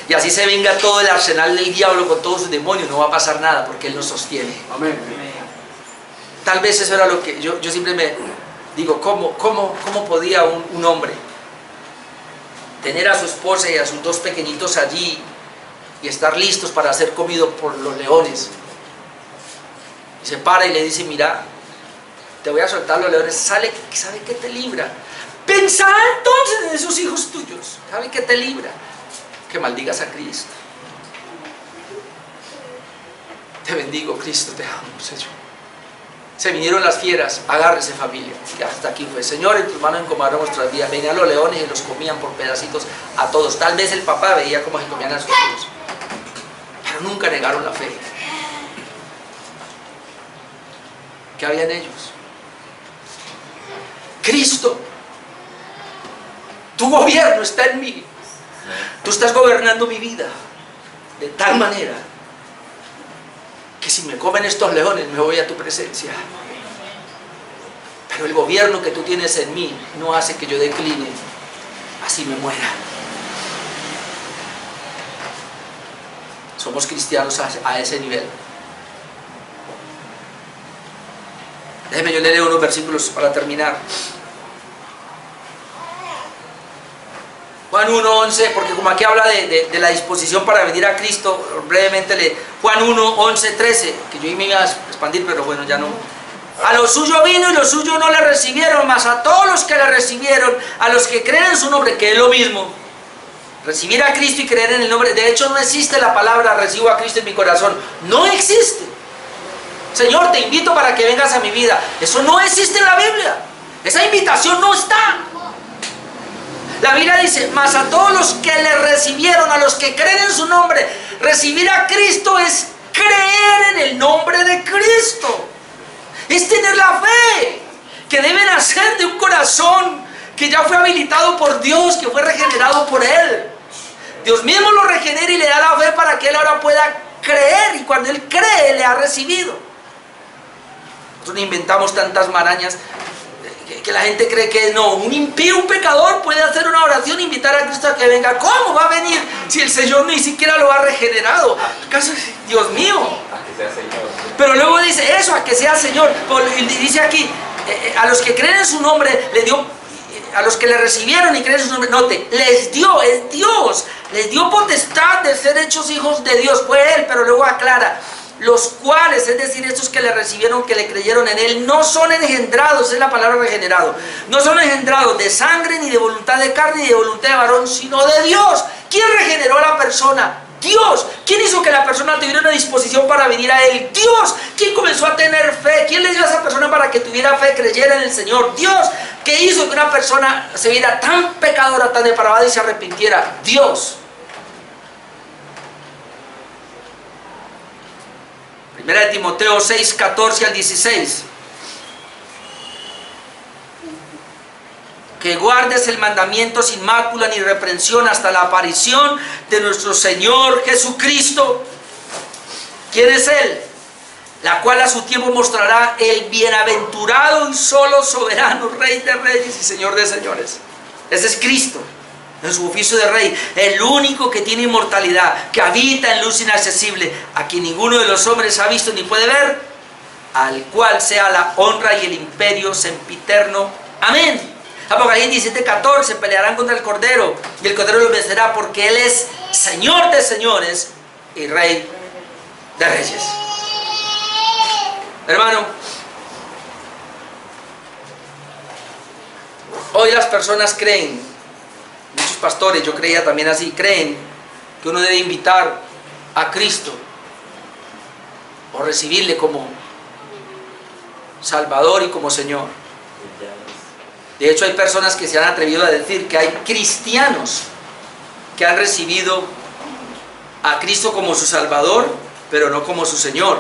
Y así se venga todo el arsenal del diablo con todos sus demonios, no va a pasar nada porque Él nos sostiene. Amén. Tal vez eso era lo que yo siempre me digo, ¿cómo podía un hombre tener a su esposa y a sus dos pequeñitos allí y estar listos para ser comidos por los leones? Y se para y le dice, mira, te voy a soltar los leones, ¿sabe qué te libra? Pensá entonces en esos hijos tuyos, ¿sabe qué te libra? Que maldigas a Cristo. Te bendigo, Cristo, te amo, Señor. Se vinieron las fieras, agárrese familia, y hasta aquí fue. Señor, en tus manos encomendaron nuestras vidas. Venían los leones y los comían por pedacitos a todos. Tal vez el papá veía cómo se comían a sus hijos, pero nunca negaron la fe. ¿Qué había en ellos? Cristo, tu gobierno está en mí. Tú estás gobernando mi vida de tal manera que si me comen estos leones me voy a tu presencia. Pero el gobierno que tú tienes en mí no hace que yo decline, así me muera. Somos cristianos a ese nivel. Déjeme, yo le leo unos versículos para terminar. Juan 1:11, porque como aquí habla de la disposición para venir a Cristo, brevemente Juan 1:11-13, que yo me iba a expandir, pero bueno, ya no. A lo suyo vino y los suyos no le recibieron, mas a todos los que le recibieron, a los que creen en su nombre, que es lo mismo. Recibir a Cristo y creer en el nombre. De hecho, no existe la palabra recibo a Cristo en mi corazón. No existe. Señor, te invito para que vengas a mi vida. Eso no existe en la Biblia. Esa invitación no está. La Biblia dice, mas a todos los que le recibieron, a los que creen en su nombre. Recibir a Cristo es creer en el nombre de Cristo. Es tener la fe que debe nacer de un corazón que ya fue habilitado por Dios, que fue regenerado por Él. Dios mismo lo regenera y le da la fe para que Él ahora pueda creer. Y cuando Él cree, le ha recibido. Nosotros inventamos tantas marañas que la gente cree que no, un impío, un pecador puede hacer una oración e invitar a Cristo a que venga. ¿Cómo va a venir si el Señor ni siquiera lo ha regenerado? ¿Acaso, Dios mío? A que sea Señor. Pero luego dice eso, a que sea Señor. Y dice aquí, a los que creen en su nombre, le dio, a los que le recibieron y creen en su nombre, note, les dio, es Dios, les dio potestad de ser hechos hijos de Dios. Fue Él, pero luego aclara. Los cuales, es decir, estos que le recibieron, que le creyeron en Él, no son engendrados, es la palabra regenerado, no son engendrados de sangre, ni de voluntad de carne, ni de voluntad de varón, sino de Dios. ¿Quién regeneró a la persona? Dios. ¿Quién hizo que la persona tuviera una disposición para venir a Él? Dios. ¿Quién comenzó a tener fe? ¿Quién le dio a esa persona para que tuviera fe, creyera en el Señor? Dios. ¿Qué hizo que una persona se viera tan pecadora, tan depravada y se arrepintiera? Dios. Primera de Timoteo 6:14 al 16. que guardes el mandamiento sin mácula ni reprensión hasta la aparición de nuestro Señor Jesucristo. ¿Quién es Él? La cual a su tiempo mostrará el bienaventurado y solo soberano, Rey de reyes y Señor de señores. Ese es Cristo, en su oficio de Rey, el único que tiene inmortalidad, que habita en luz inaccesible, a quien ninguno de los hombres ha visto ni puede ver, al cual sea la honra y el imperio sempiterno. Amén. Apocalipsis 17:14, pelearán contra el Cordero, y el Cordero los vencerá, porque Él es Señor de señores y Rey de reyes. Hermano, hoy las personas creen, muchos pastores, yo creía también así, creen que uno debe invitar a Cristo o recibirle como Salvador y como Señor. De hecho, hay personas que se han atrevido a decir que hay cristianos que han recibido a Cristo como su Salvador, pero no como su Señor.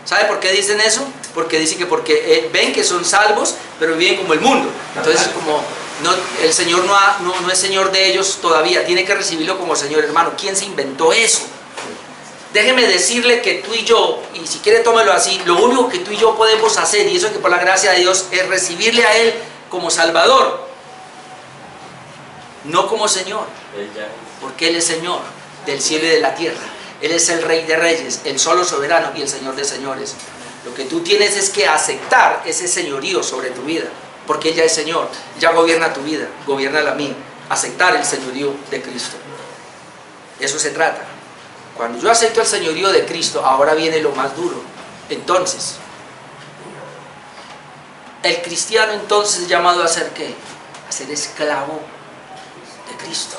¿Sabe por qué dicen eso? Porque dicen que porque ven que son salvos, pero viven como el mundo. Entonces, como el Señor no es Señor de ellos todavía, tiene que recibirlo como Señor. Hermano, ¿quién se inventó eso? Déjeme decirle que tú y yo, y si quiere tómelo así, lo único que tú y yo podemos hacer, y eso es que por la gracia de Dios, es recibirle a Él como Salvador, no como Señor, porque Él es Señor del cielo y de la tierra. Él es el Rey de reyes, el solo soberano y el Señor de señores. Lo que tú tienes es que aceptar ese señorío sobre tu vida, porque Él ya es Señor, ya gobierna tu vida, gobierna la mía. Aceptar el señorío de Cristo. De eso se trata. Cuando yo acepto el señorío de Cristo, ahora viene lo más duro. Entonces, el cristiano entonces es llamado a ser ¿qué? A ser esclavo de Cristo,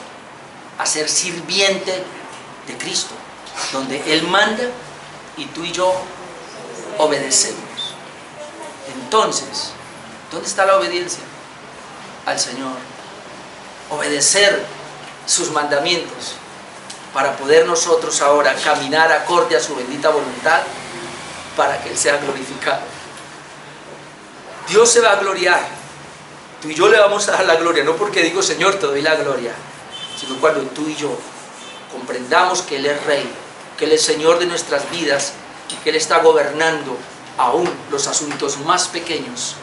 a ser sirviente de Cristo, donde Él manda y tú y yo obedecemos. Entonces, ¿dónde está la obediencia? Al Señor. Obedecer sus mandamientos para poder nosotros ahora caminar acorde a su bendita voluntad para que Él sea glorificado. Dios se va a gloriar. Tú y yo le vamos a dar la gloria, no porque digo Señor te doy la gloria, sino cuando tú y yo comprendamos que Él es Rey, que Él es Señor de nuestras vidas y que Él está gobernando aún los asuntos más pequeños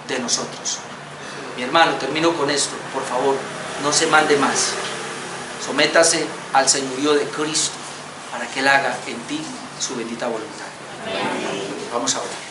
de nosotros. Mi hermano, termino con esto, por favor, no se mande más. Sométase al señorío de Cristo para que Él haga en ti su bendita voluntad. Vamos a orar.